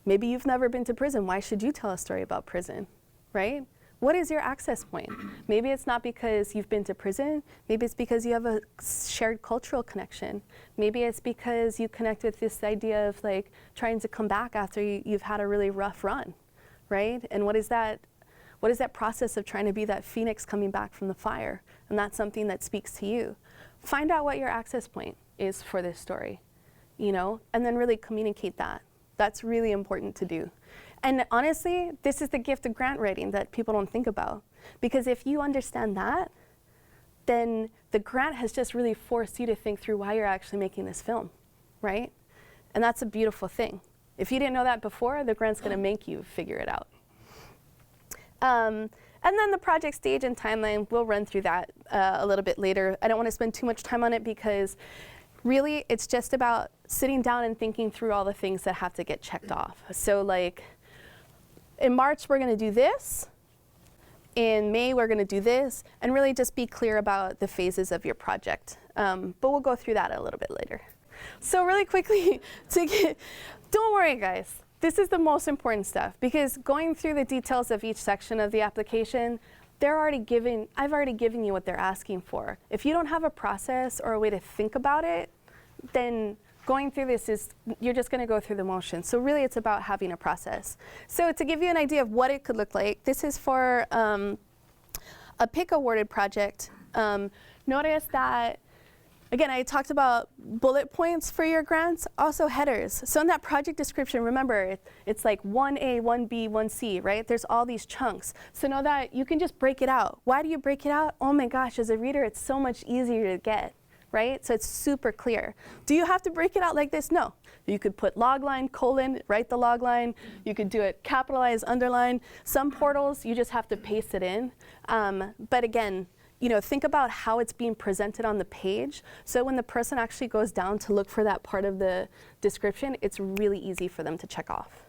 maybe you've never been to prison. Why should you tell a story about prison, right? What is your access point? Maybe it's not because you've been to prison. Maybe it's because you have a shared cultural connection. Maybe it's because you connect with this idea of like trying to come back after you've had a really rough run, right? And what is that process of trying to be that phoenix coming back from the fire? And that's something that speaks to you. Find out what your access point is for this story, you know, and then really communicate that. That's really important to do. And honestly, this is the gift of grant writing that people don't think about. Because if you understand that, then the grant has just really forced you to think through why you're actually making this film, right? And that's a beautiful thing. If you didn't know that before, the grant's gonna make you figure it out. And then the project stage and timeline, we'll run through that a little bit later. I don't wanna spend too much time on it because really it's just about sitting down and thinking through all the things that have to get checked off. So like, in March, we're gonna do this. In May, we're gonna do this, and really just be clear about the phases of your project. But we'll go through that a little bit later. So really quickly, don't worry guys, this is the most important stuff, because going through the details of each section of the application, I've already given you what they're asking for. If you don't have a process or a way to think about it, then going through this you're just gonna go through the motions. So really it's about having a process. So to give you an idea of what it could look like, this is for a PIC awarded project. Notice that, again, I talked about bullet points for your grants, also headers. So in that project description, remember, it's like 1A, 1B, 1C, right? There's all these chunks. So know that you can just break it out. Why do you break it out? Oh my gosh, as a reader, it's so much easier to get. Right? So it's super clear. Do you have to break it out like this? No. You could put logline, colon, write the logline. You could do it capitalize, underline. Some portals, you just have to paste it in. But again, you know, think about how it's being presented on the page. So when the person actually goes down to look for that part of the description, it's really easy for them to check off.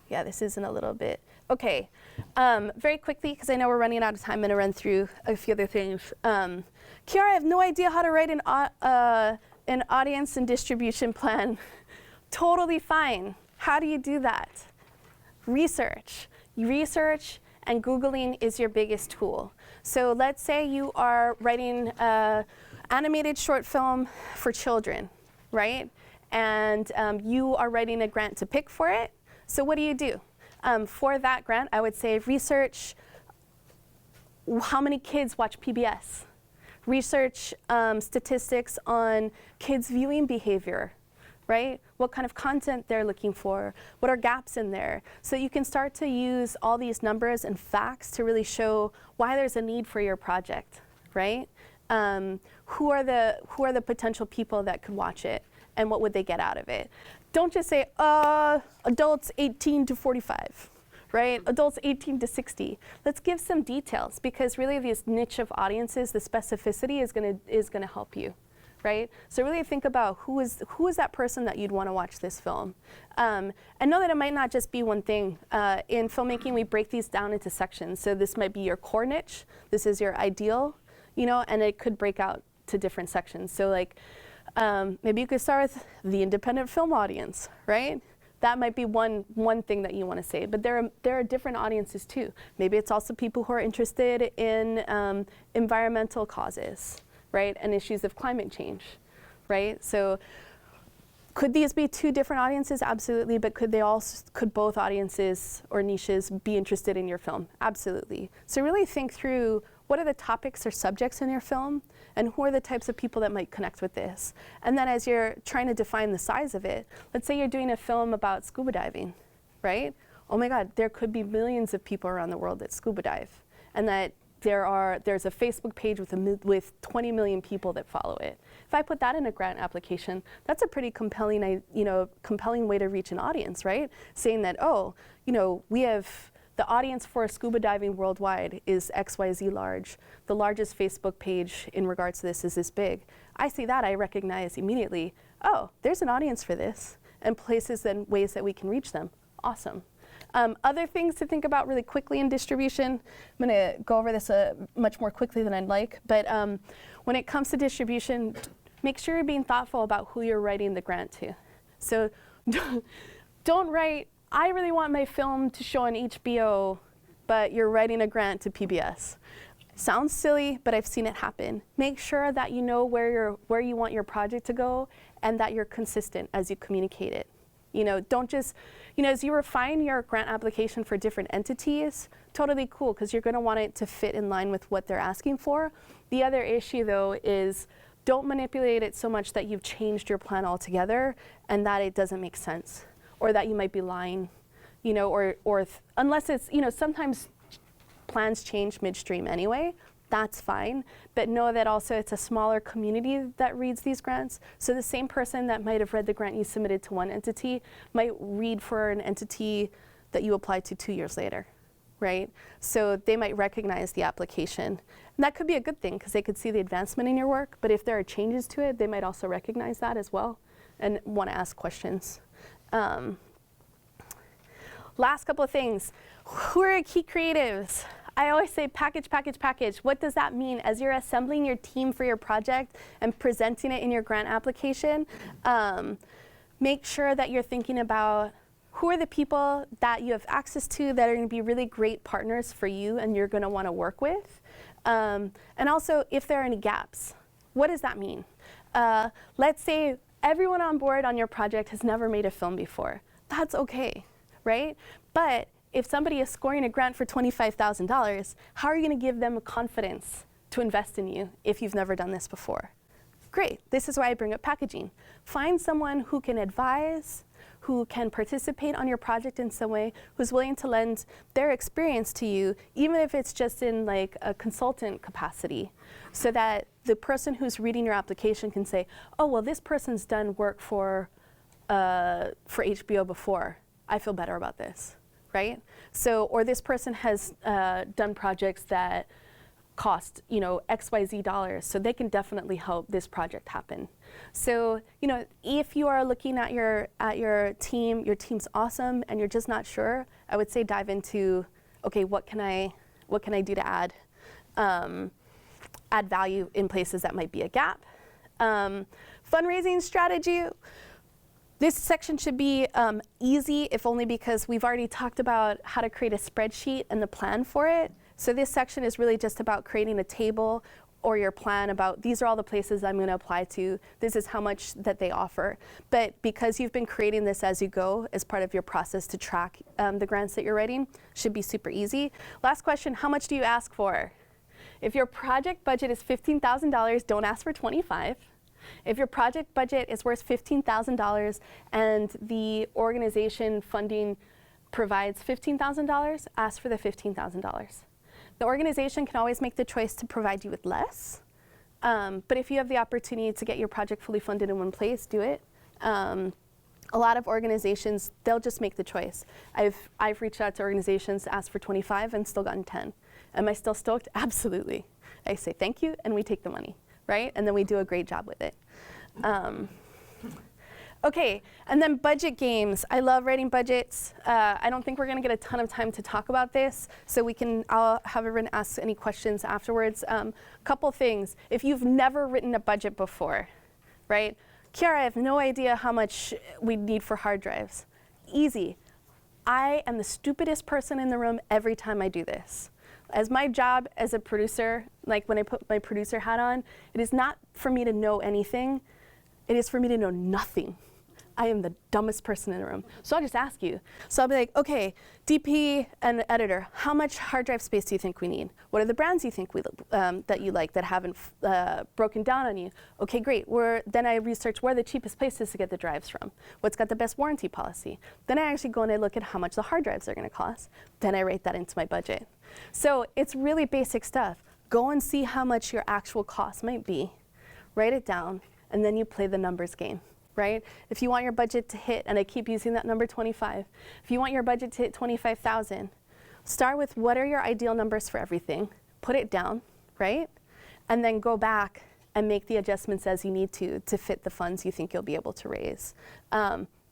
Yeah, this isn't a little bit. Okay, very quickly, because I know we're running out of time, I'm going to run through a few other things. Ciara, I have no idea how to write an audience and distribution plan. Totally fine. How do you do that? Research. Research and Googling is your biggest tool. So let's say you are writing an animated short film for children, right? And you are writing a grant to PIC for it. So what do? For that grant, I would say research how many kids watch PBS. Research statistics on kids' viewing behavior, right? What kind of content they're looking for, what are gaps in there. So you can start to use all these numbers and facts to really show why there's a need for your project, right? Who are the potential people that could watch it, and what would they get out of it? Don't just say, adults 18 to 45, right? Adults 18 to 60. Let's give some details, because really this niche of audiences, the specificity is gonna help you, right? So really think about who is that person that you'd wanna watch this film. And know that it might not just be one thing. In filmmaking, we break these down into sections. So this might be your core niche, this is your ideal, you know, and it could break out to different sections. So like, maybe you could start with the independent film audience, right? That might be one thing that you want to say, but there are different audiences too. Maybe it's also people who are interested in environmental causes, right? And issues of climate change, right? So could these be two different audiences? Absolutely, but could both audiences or niches be interested in your film? Absolutely. So really think through, what are the topics or subjects in your film, and who are the types of people that might connect with this? And then as you're trying to define the size of it, let's say you're doing a film about scuba diving, right? Oh my God, there could be millions of people around the world that scuba dive, and that there's a Facebook page with 20 million people that follow it. If I put that in a grant application, that's a pretty compelling, compelling way to reach an audience, right? Saying that, oh, we have the audience for scuba diving worldwide is XYZ large. The largest Facebook page in regards to this is this big. I see that, I recognize immediately, oh, there's an audience for this, and places and ways that we can reach them. Awesome. Other things to think about really quickly in distribution, I'm gonna go over this much more quickly than I'd like, but when it comes to distribution, make sure you're being thoughtful about who you're writing the grant to. So don't write I really want my film to show on HBO, but you're writing a grant to PBS. Sounds silly, but I've seen it happen. Make sure that you know where you want your project to go and that you're consistent as you communicate it. You know, don't just, you know, as you refine your grant application for different entities, totally cool, because you're going to want it to fit in line with what they're asking for. The other issue, though, is don't manipulate it so much that you've changed your plan altogether and that it doesn't make sense, or that you might be lying, you know, or unless it's, you know, sometimes plans change midstream anyway, that's fine, but know that also it's a smaller community that reads these grants. So the same person that might have read the grant you submitted to one entity might read for an entity that you applied to 2 years later, right? So they might recognize the application. And that could be a good thing because they could see the advancement in your work, but if there are changes to it, they might also recognize that as well and want to ask questions. Last couple of things. Who are your key creatives? I always say package, package, package. What does that mean? As you're assembling your team for your project and presenting it in your grant application, make sure that you're thinking about who are the people that you have access to that are going to be really great partners for you and you're going to want to work with. And also, if there are any gaps, what does that mean? Let's say everyone on board on your project has never made a film before. That's okay, right? But if somebody is scoring a grant for $25,000, how are you going to give them confidence to invest in you if you've never done this before? Great. This is why I bring up packaging. Find someone who can advise, who can participate on your project in some way, who's willing to lend their experience to you, even if it's just in like a consultant capacity, so that the person who's reading your application can say, oh, well, this person's done work for HBO before. I feel better about this. Right? So, or this person has done projects that cost, you know, XYZ dollars, so they can definitely help this project happen. So, you know, if you are looking at your team's awesome, and you're just not sure, I would say dive into, okay, what can I do to add value in places that might be a gap. Fundraising strategy. This section should be easy, if only because we've already talked about how to create a spreadsheet and the plan for it. So this section is really just about creating a table or your plan about these are all the places I'm going to apply to. This is how much that they offer. But because you've been creating this as you go as part of your process to track the grants that you're writing, should be super easy. Last question, how much do you ask for? If your project budget is $15,000, don't ask for $25,000. If your project budget is worth $15,000 and the organization funding provides $15,000, ask for the $15,000. The organization can always make the choice to provide you with less, but if you have the opportunity to get your project fully funded in one place, do it. A lot of organizations, they'll just make the choice. I've reached out to organizations to ask for 25 and still gotten 10. Am I still stoked? Absolutely. I say thank you and we take the money. Right? And then we do a great job with it. Okay, and then budget games. I love writing budgets. I don't think we're going to get a ton of time to talk about this, so I'll have everyone ask any questions afterwards. Couple things. If you've never written a budget before, right? Ciara, I have no idea how much we need for hard drives. Easy. I am the stupidest person in the room every time I do this. As my job as a producer, like when I put my producer hat on, it is not for me to know anything. It is for me to know nothing. I am the dumbest person in the room. So I'll just ask you. So I'll be like, okay, DP and editor, how much hard drive space do you think we need? What are the brands you think that you like that haven't broken down on you? Okay, great. Then I research where the cheapest places to get the drives from. What's got the best warranty policy? Then I actually go and I look at how much the hard drives are going to cost. Then I rate that into my budget. So it's really basic stuff. Go and see how much your actual cost might be. Write it down, and then you play the numbers game. Right? If you want your budget to hit, and I keep using that number 25, if you want your budget to hit 25,000, start with what are your ideal numbers for everything, put it down, right? And then go back and make the adjustments as you need to fit the funds you think you'll be able to raise.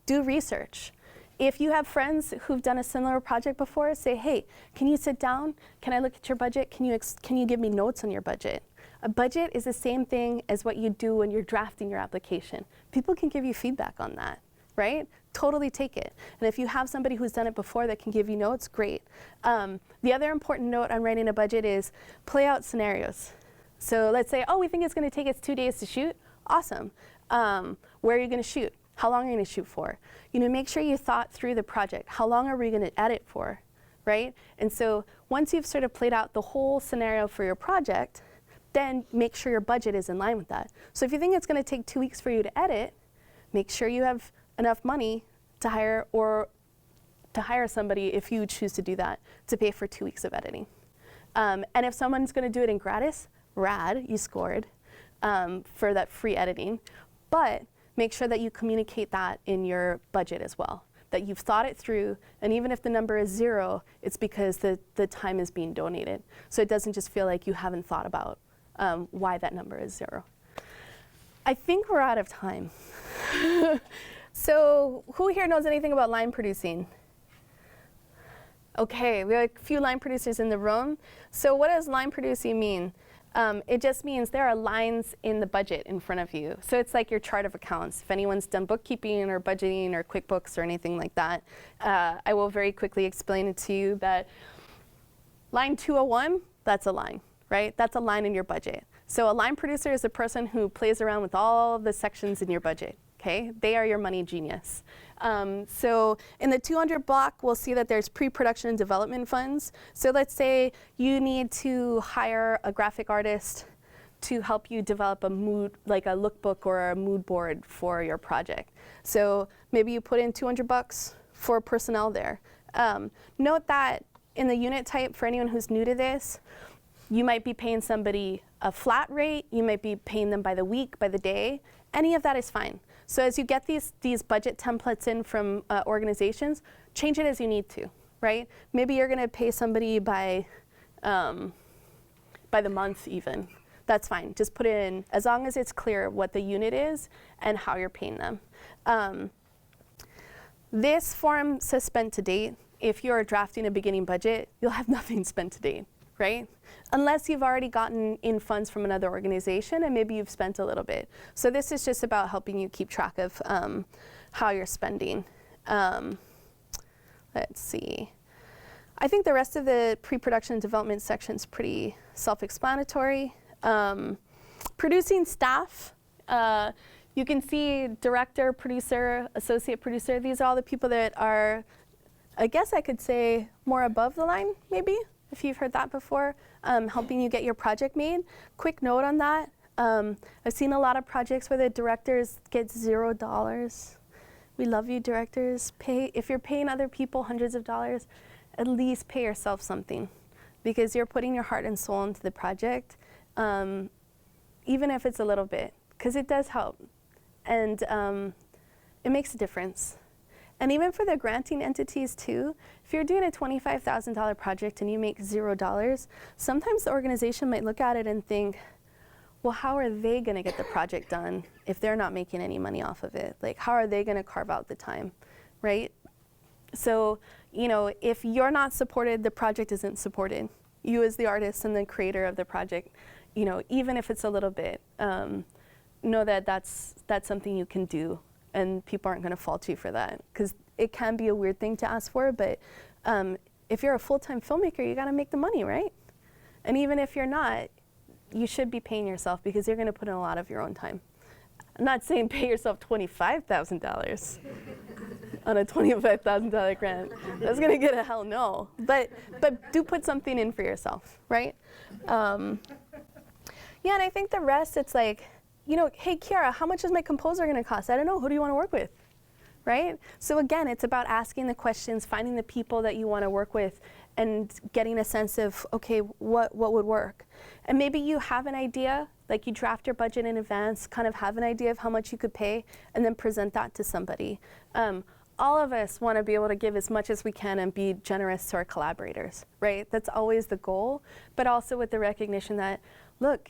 Do research. If you have friends who've done a similar project before, say, hey, can you sit down? Can I look at your budget? Can you give me notes on your budget? A budget is the same thing as what you do when you're drafting your application. People can give you feedback on that, right? Totally take it. And if you have somebody who's done it before that can give you notes, great. The other important note on writing a budget is play out scenarios. So let's say, oh, we think it's going to take us 2 days to shoot. Awesome. Where are you going to shoot? How long are you going to shoot for? Make sure you thought through the project. How long are we going to edit for, right? And so once you've sort of played out the whole scenario for your project, then make sure your budget is in line with that. So if you think it's going to take 2 weeks for you to edit, make sure you have enough money to hire somebody, if you choose to do that, to pay for 2 weeks of editing. And if someone's going to do it in gratis, rad, you scored for that free editing. But make sure that you communicate that in your budget as well, that you've thought it through, and even if the number is 0, it's because the time is being donated. So it doesn't just feel like you haven't thought about why that number is 0. I think we're out of time. So who here knows anything about line producing? Okay, we have a few line producers in the room. So what does line producing mean? It just means there are lines in the budget in front of you. So it's like your chart of accounts. If anyone's done bookkeeping or budgeting or QuickBooks or anything like that, I will very quickly explain it to you that line 201, that's a line, right? That's a line in your budget. So a line producer is a person who plays around with all the sections in your budget. Okay, they are your money genius. So in the 200 block, we'll see that there's pre-production and development funds. So let's say you need to hire a graphic artist to help you develop a mood, like a lookbook or a mood board for your project. So maybe you put in $200 for personnel there. Note that in the unit type, for anyone who's new to this, you might be paying somebody a flat rate, you might be paying them by the week, by the day. Any of that is fine. So as you get these budget templates in from organizations, change it as you need to, right? Maybe you're going to pay somebody by the month even. That's fine. Just put it in, as long as it's clear what the unit is and how you're paying them. This form says spent to date. If you're drafting a beginning budget, you'll have nothing spent to date, right? Unless you've already gotten in funds from another organization and maybe you've spent a little bit. So this is just about helping you keep track of how you're spending. Let's see. I think the rest of the pre-production and development section is pretty self-explanatory. Producing staff, you can see director, producer, associate producer. These are all the people that are, I guess I could say, more above the line, maybe, if you've heard that before, helping you get your project made. Quick note on that. I've seen a lot of projects where the directors get $0. We love you, directors. If you're paying other people hundreds of dollars, at least pay yourself something, because you're putting your heart and soul into the project, even if it's a little bit, because it does help. And it makes a difference. And even for the granting entities too, if you're doing a $25,000 project and you make $0, sometimes the organization might look at it and think, well, how are they going to get the project done if they're not making any money off of it? Like, how are they going to carve out the time, right? So, if you're not supported, the project isn't supported. You as the artist and the creator of the project, even if it's a little bit, know that that's something you can do. And people aren't going to fault you for that, because it can be a weird thing to ask for, but if you're a full-time filmmaker, you got to make the money, right? And even if you're not, you should be paying yourself, because you're going to put in a lot of your own time. I'm not saying pay yourself $25,000 on a $25,000 grant. That's going to get a hell no. But do put something in for yourself, right? Yeah, and I think the rest, it's like, hey, Ciara, how much is my composer going to cost? I don't know. Who do you want to work with? Right? So again, it's about asking the questions, finding the people that you want to work with, and getting a sense of, okay, what would work? And maybe you have an idea, like you draft your budget in advance, kind of have an idea of how much you could pay, and then present that to somebody. All of us want to be able to give as much as we can and be generous to our collaborators, right? That's always the goal, but also with the recognition that, look,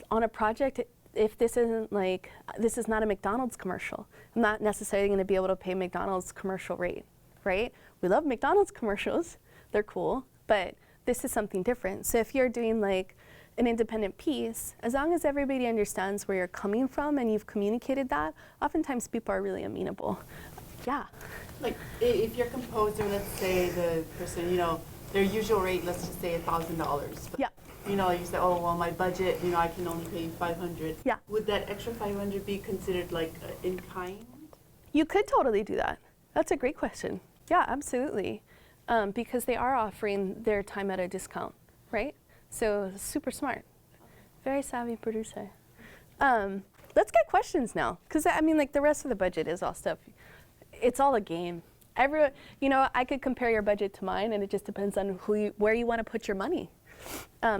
on a project, if this isn't like, this is not a McDonald's commercial. I'm not necessarily going to be able to pay McDonald's commercial rate, right? We love McDonald's commercials. They're cool, but this is something different. So if you're doing like an independent piece, as long as everybody understands where you're coming from and you've communicated that, oftentimes people are really amenable. Yeah. Like, if your composer, let's say the person, you know, their usual rate, let's just say $1,000. Yeah. You know, you say, oh, well, my budget, you know, I can only pay 500. Yeah. Would that extra 500 be considered like in kind? You could totally do that. That's a great question. Yeah, absolutely. Because they are offering their time at a discount, right? So super smart. Very savvy producer. Let's get questions now. Because I mean, like the rest of the budget is all stuff. It's all a game. You know, I could compare your budget to mine, and it just depends on where you want to put your money.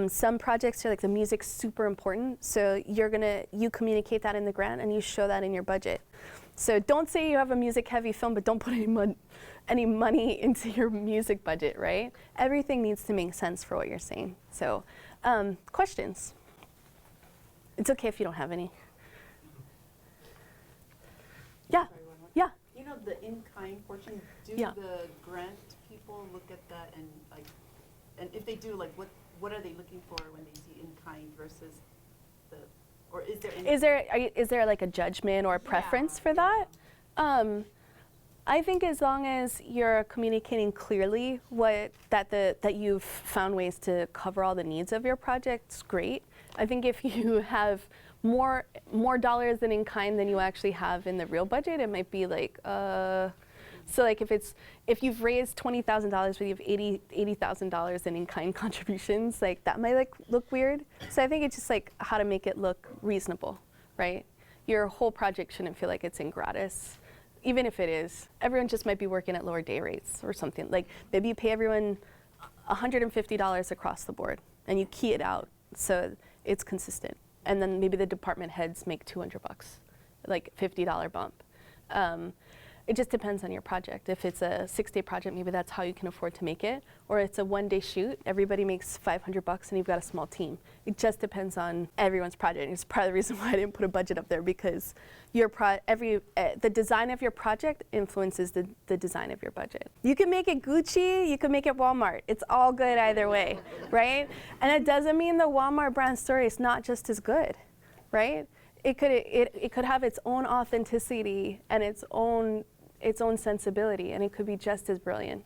Some projects are like the music's super important, so you communicate that in the grant and you show that in your budget. So don't say you have a music-heavy film, but don't put any money into your music budget, right? Everything needs to make sense for what you're saying. So, questions? It's okay if you don't have any. Yeah, yeah. You know, the in-kind portion, do Yeah. the grant people look at that and like, and if they do, like, what are they looking for when they see in-kind versus the, or is there any? Is there like a judgment or a preference for that? I think as long as you're communicating clearly that you've found ways to cover all the needs of your project, it's great. I think if you have more dollars than in kind than you actually have in the real budget, it might be like, so like if you've raised $20,000 but you have $80,000 in in-kind contributions, like that might like look weird. So I think it's just like how to make it look reasonable, right? Your whole project shouldn't feel like it's in gratis. Even if it is, everyone just might be working at lower day rates or something. Like maybe you pay everyone $150 across the board and you key it out so it's consistent. And then maybe the department heads make $200, like $50 bump. It just depends on your project. If it's a 6-day project, maybe that's how you can afford to make it. Or it's a 1-day shoot, everybody makes $500 and you've got a small team. It just depends on everyone's project. It's part of the reason why I didn't put a budget up there, because the design of your project influences the design of your budget. You can make it Gucci, you can make it Walmart. It's all good either way, right? And it doesn't mean the Walmart brand story is not just as good, right? It could have its own authenticity and its own sensibility, and it could be just as brilliant.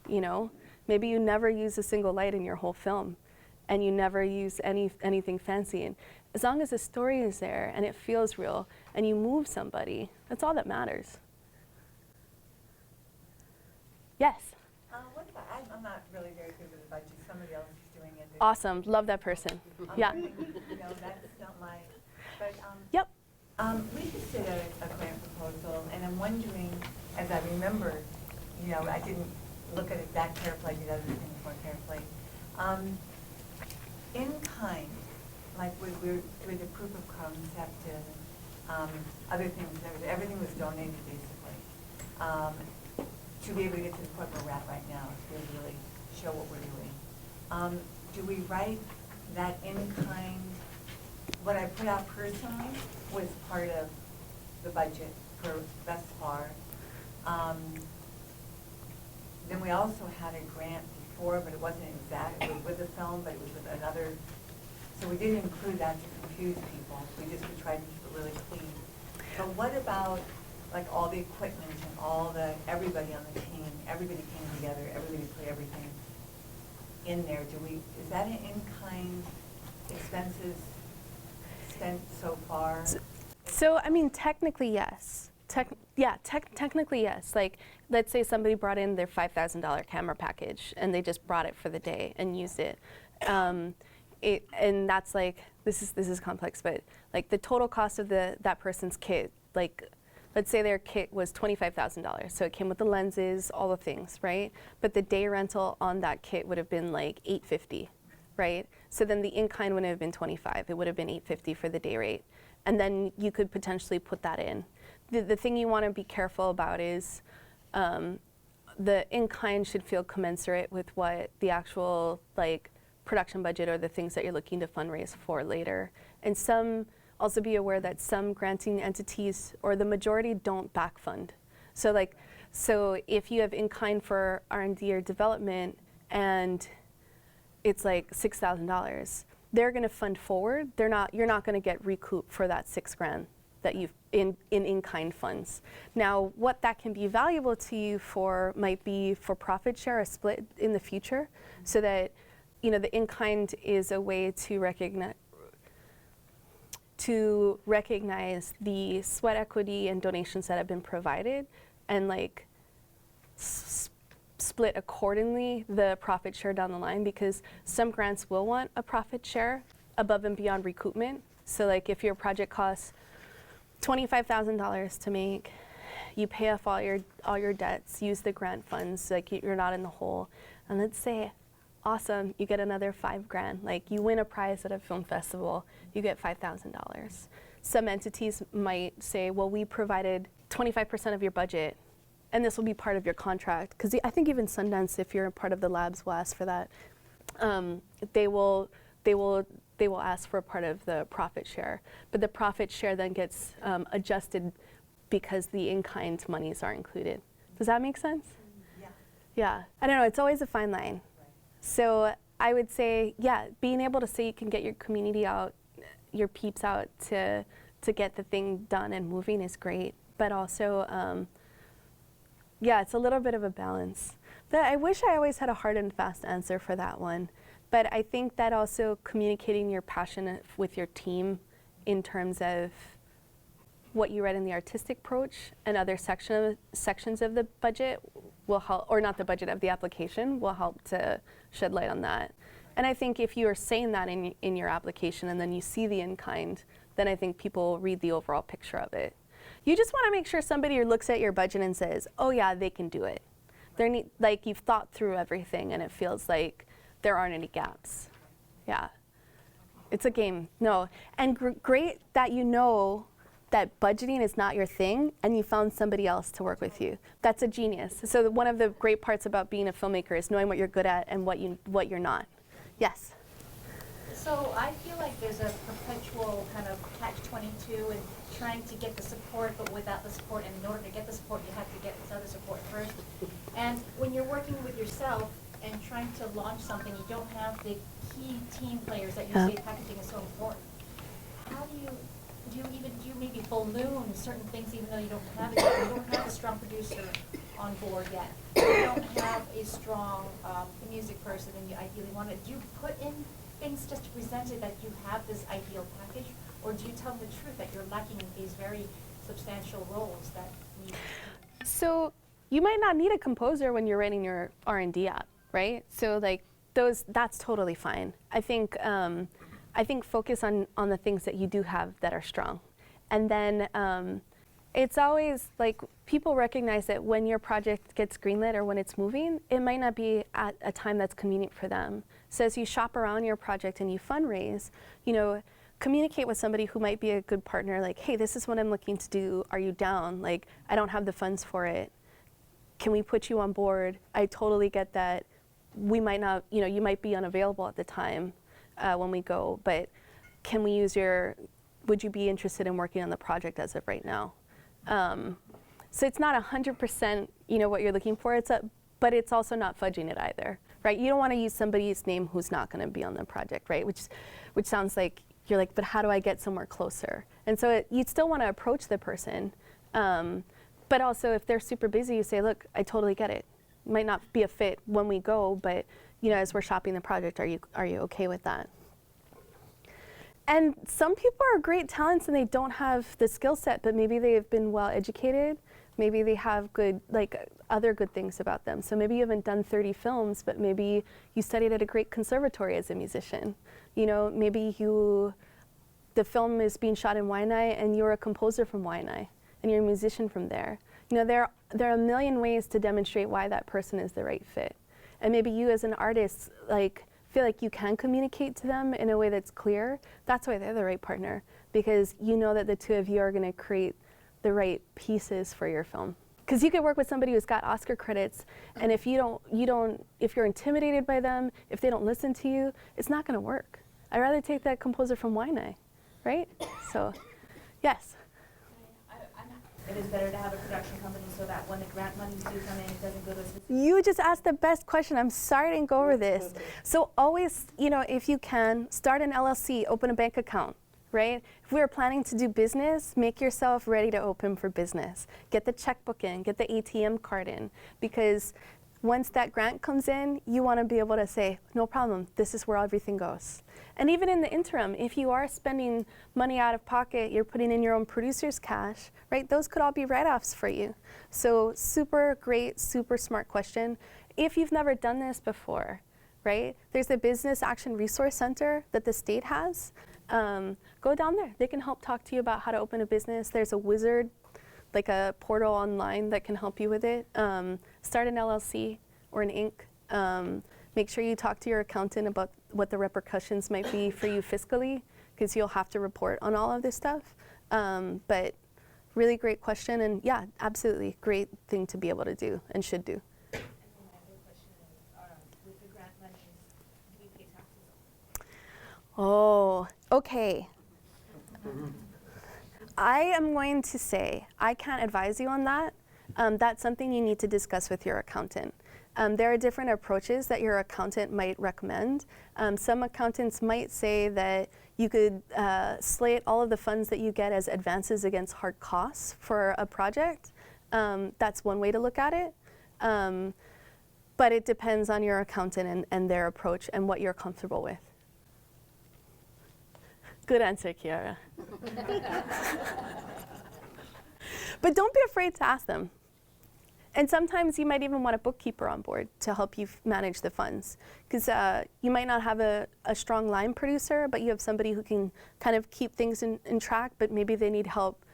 You know, maybe you never use a single light in your whole film, and you never use anything fancy. And as long as the story is there and it feels real, and you move somebody, that's all that matters. Yes. What about, I'm not really very good with the budget. Somebody else is doing it. Awesome. Love that person. Yeah. You know, that's not my. But Yep. we just did a grant proposal, and I'm wondering, as I remember, you know, I didn't look at it that carefully. I did other things more carefully. In kind, like we were doing the proof of concept and other things, everything was donated basically. To be able to get to the point where we're at right now, to be able to really show what we're doing. Do we write that in kind? What I put out personally was part of the budget for thus far. Then we also had a grant before, but it wasn't exact. It was with a film, but it was with another. So we didn't include that to confuse people. We tried to keep it really clean. But what about like all the equipment and everybody on the team? Everybody came together. Everybody put everything in there. Is that an in-kind expenses spent so far? So I mean, technically, yes. Technically, yes. Like, let's say somebody brought in their $5,000 camera package and they just brought it for the day and used it. And that's like, this is complex, but like the total cost of that person's kit, like, let's say their kit was $25,000. So it came with the lenses, all the things, right? But the day rental on that kit would have been like $850, right? So then the in-kind wouldn't have been $25. It would have been $850 for the day rate. And then you could potentially put that in. The thing you want to be careful about is the in-kind should feel commensurate with what the actual like production budget or the things that you're looking to fundraise for later. And also be aware that some granting entities or the majority don't back fund. So if you have in-kind for R&D or development and it's like $6,000, they're going to fund forward. You're not going to get recoup for that $6,000 that you've in-kind funds. Now, what that can be valuable to you for might be for profit share, a split in the future, so that the in-kind is a way to recognize the sweat equity and donations that have been provided, and like split accordingly the profit share down the line, because some grants will want a profit share above and beyond recoupment. So like if your project costs $25,000 to make, you pay off all your debts, use the grant funds, like you're not in the hole, and let's say, awesome, you get another $5,000. Like you win a prize at a film festival, you get $5,000. Some entities might say, well, we provided 25% of your budget, and this will be part of your contract. Because I think even Sundance, if you're a part of the labs, will ask for that. They will ask for a part of the profit share, but the profit share then gets adjusted because the in-kind monies are included. Does that make sense? Yeah. Yeah, I don't know, it's always a fine line. So I would say, yeah, being able to say you can get your community out, your peeps out to get the thing done and moving is great, but also, yeah, it's a little bit of a balance. But I wish I always had a hard and fast answer for that one. But I think that also communicating your passion with your team in terms of what you read in the artistic approach and other sections of the budget will help, or not the budget, of the application, will help to shed light on that. And I think if you are saying that in your application and then you see the in-kind, then I think people read the overall picture of it. You just want to make sure somebody looks at your budget and says, oh yeah, they can do it. Like you've thought through everything and it feels like there aren't any gaps. Yeah, it's a game. No, and great that you know that budgeting is not your thing and you found somebody else to work with you. That's a genius. So one of the great parts about being a filmmaker is knowing what you're good at and what you're not. Yes? So I feel like there's a perpetual kind of catch-22 in trying to get the support, but without the support, and in order to get the support, you have to get this other support first. And when you're working with yourself and trying to launch something, you don't have the key team players that you say packaging is so important. How do you maybe full moon certain things even though you don't have it yet? You don't have a strong producer on board yet. You don't have a strong music person, and you ideally want it. Do you put in things just to present it that you have this ideal package, or do you tell them the truth that you're lacking these very substantial roles that need? So you might not need a composer when you're writing your R&D app, right? So like that's totally fine. I think focus on the things that you do have that are strong. And then it's always like people recognize that when your project gets greenlit or when it's moving, it might not be at a time that's convenient for them. So as you shop around your project and you fundraise, communicate with somebody who might be a good partner, like, hey, this is what I'm looking to do. Are you down? Like, I don't have the funds for it. Can we put you on board? I totally get that. We might not, you might be unavailable at the time when we go, but can we use would you be interested in working on the project as of right now? So it's not 100%, what you're looking for, but it's also not fudging it either, right? You don't want to use somebody's name who's not going to be on the project, right? Which sounds like, you're like, but how do I get somewhere closer? And so you'd still want to approach the person, but also if they're super busy, you say, look, I totally get it. It might not be a fit when we go, but as we're shopping the project, are you okay with that? And some people are great talents and they don't have the skill set, but maybe they've been well educated. Maybe they have other good things about them. So maybe you haven't done 30 films, but maybe you studied at a great conservatory as a musician. Maybe the film is being shot in Waianae and you're a composer from Waianae and you're a musician from there. There are a million ways to demonstrate why that person is the right fit. And maybe you as an artist feel like you can communicate to them in a way that's clear. That's why they're the right partner, because you know that the two of you are going to create the right pieces for your film. Because you could work with somebody who's got Oscar credits, and if if you're intimidated by them, if they don't listen to you, it's not going to work. I'd rather take that composer from Waianae, right? So, yes. it is better to have a production company so that when the grant monies do come in, it doesn't go to a specific. You just asked the best question. I'm sorry I didn't go over this. So always, if you can, start an LLC, open a bank account, right? If we are planning to do business, make yourself ready to open for business. Get the checkbook in, get the ATM card in, because once that grant comes in, you want to be able to say, no problem, this is where everything goes. And even in the interim, if you are spending money out of pocket, you're putting in your own producer's cash, right? Those could all be write-offs for you. So super great, super smart question. If you've never done this before, right? There's the Business Action Resource Center that the state has. Go down there. They can help talk to you about how to open a business. There's a wizard, like a portal online that can help you with it. Start an LLC or an Inc. Make sure you talk to your accountant about what the repercussions might be for you fiscally, because you'll have to report on all of this stuff. But really great question, and yeah, absolutely great thing to be able to do and should do. And then my other question is, with the grant monies, do we pay taxes? Oh, okay. I am going to say I can't advise you on that. That's something you need to discuss with your accountant. There are different approaches that your accountant might recommend. Some accountants might say that you could slate all of the funds that you get as advances against hard costs for a project. That's one way to look at it. But it depends on your accountant and their approach and what you're comfortable with. Good answer, Ciara. But don't be afraid to ask them. And sometimes you might even want a bookkeeper on board to help you manage the funds. Because you might not have a strong line producer, but you have somebody who can kind of keep things in track, but maybe they need help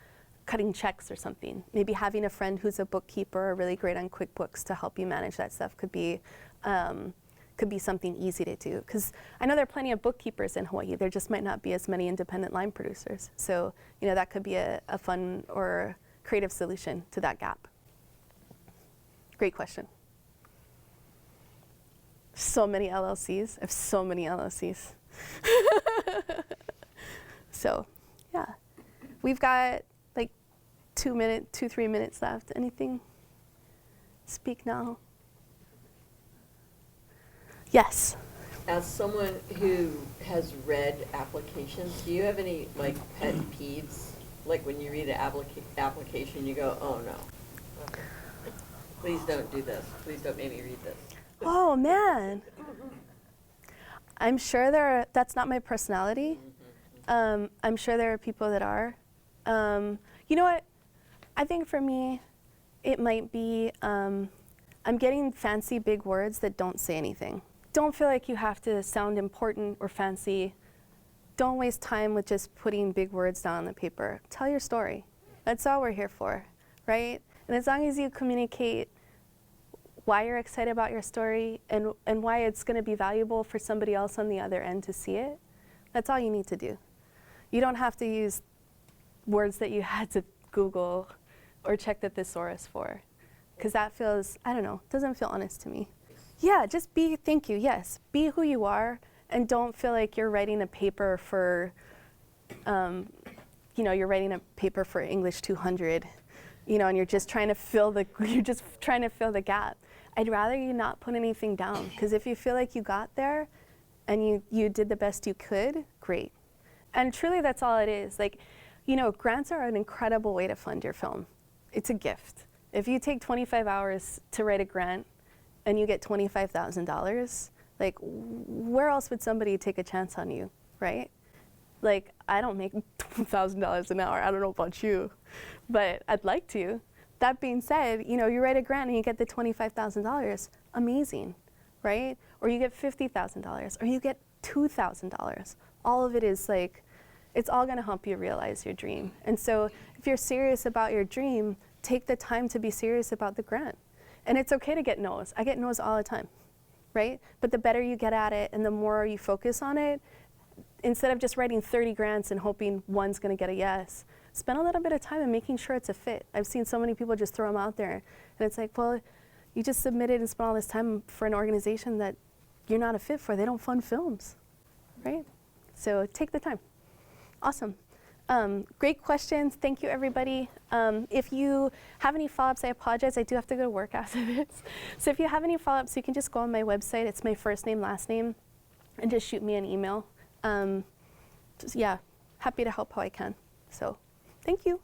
cutting checks or something. Maybe having a friend who's a bookkeeper or really great on QuickBooks to help you manage that stuff could be something easy to do. Because I know there are plenty of bookkeepers in Hawaii. There just might not be as many independent line producers. So that could be a fun or creative solution to that gap. Great question. So many LLCs. I have so many LLCs. So, yeah. We've got like 3 minutes left. Anything? Speak now. Yes. As someone who has read applications, do you have any pet peeves? Like when you read an application, you go, oh no. Okay. Please don't do this. Please don't make me read this. Oh man. I'm sure that's not my personality. I'm sure there are people that are. You know what? I think for me, it might be I'm getting fancy big words that don't say anything. Don't feel like you have to sound important or fancy. Don't waste time with just putting big words down on the paper. Tell your story. That's all we're here for, right? And as long as you communicate why you're excited about your story and why it's going to be valuable for somebody else on the other end to see it, that's all you need to do. You don't have to use words that you had to Google or check the thesaurus for, because that feels, I don't know, doesn't feel honest to me. Yeah, just thank you, yes. Be who you are, and don't feel like you're writing a paper for, you're writing a paper for English 200, and you're just trying to fill the gap. I'd rather you not put anything down, because if you feel like you got there and you did the best you could, great. And truly that's all it is. Grants are an incredible way to fund your film. It's a gift. If you take 25 hours to write a grant and you get $25,000, where else would somebody take a chance on you, right? I don't make $2,000 an hour. I don't know about you, but I'd like to. That being said, you write a grant and you get the $25,000, amazing, right? Or you get $50,000, or you get $2,000. All of it is it's all gonna help you realize your dream. And so if you're serious about your dream, take the time to be serious about the grant. And it's okay to get no's. I get no's all the time, right? But the better you get at it and the more you focus on it, instead of just writing 30 grants and hoping one's gonna get a yes, spend a little bit of time in making sure it's a fit. I've seen so many people just throw them out there, and it's well, you just submitted and spent all this time for an organization that you're not a fit for. They don't fund films, right? So take the time. Awesome. Great questions. Thank you, everybody. If you have any follow-ups, I apologize. I do have to go to work after this. So if you have any follow-ups, you can just go on my website. It's my first name, last name, and just shoot me an email. Yeah, happy to help how I can. So thank you.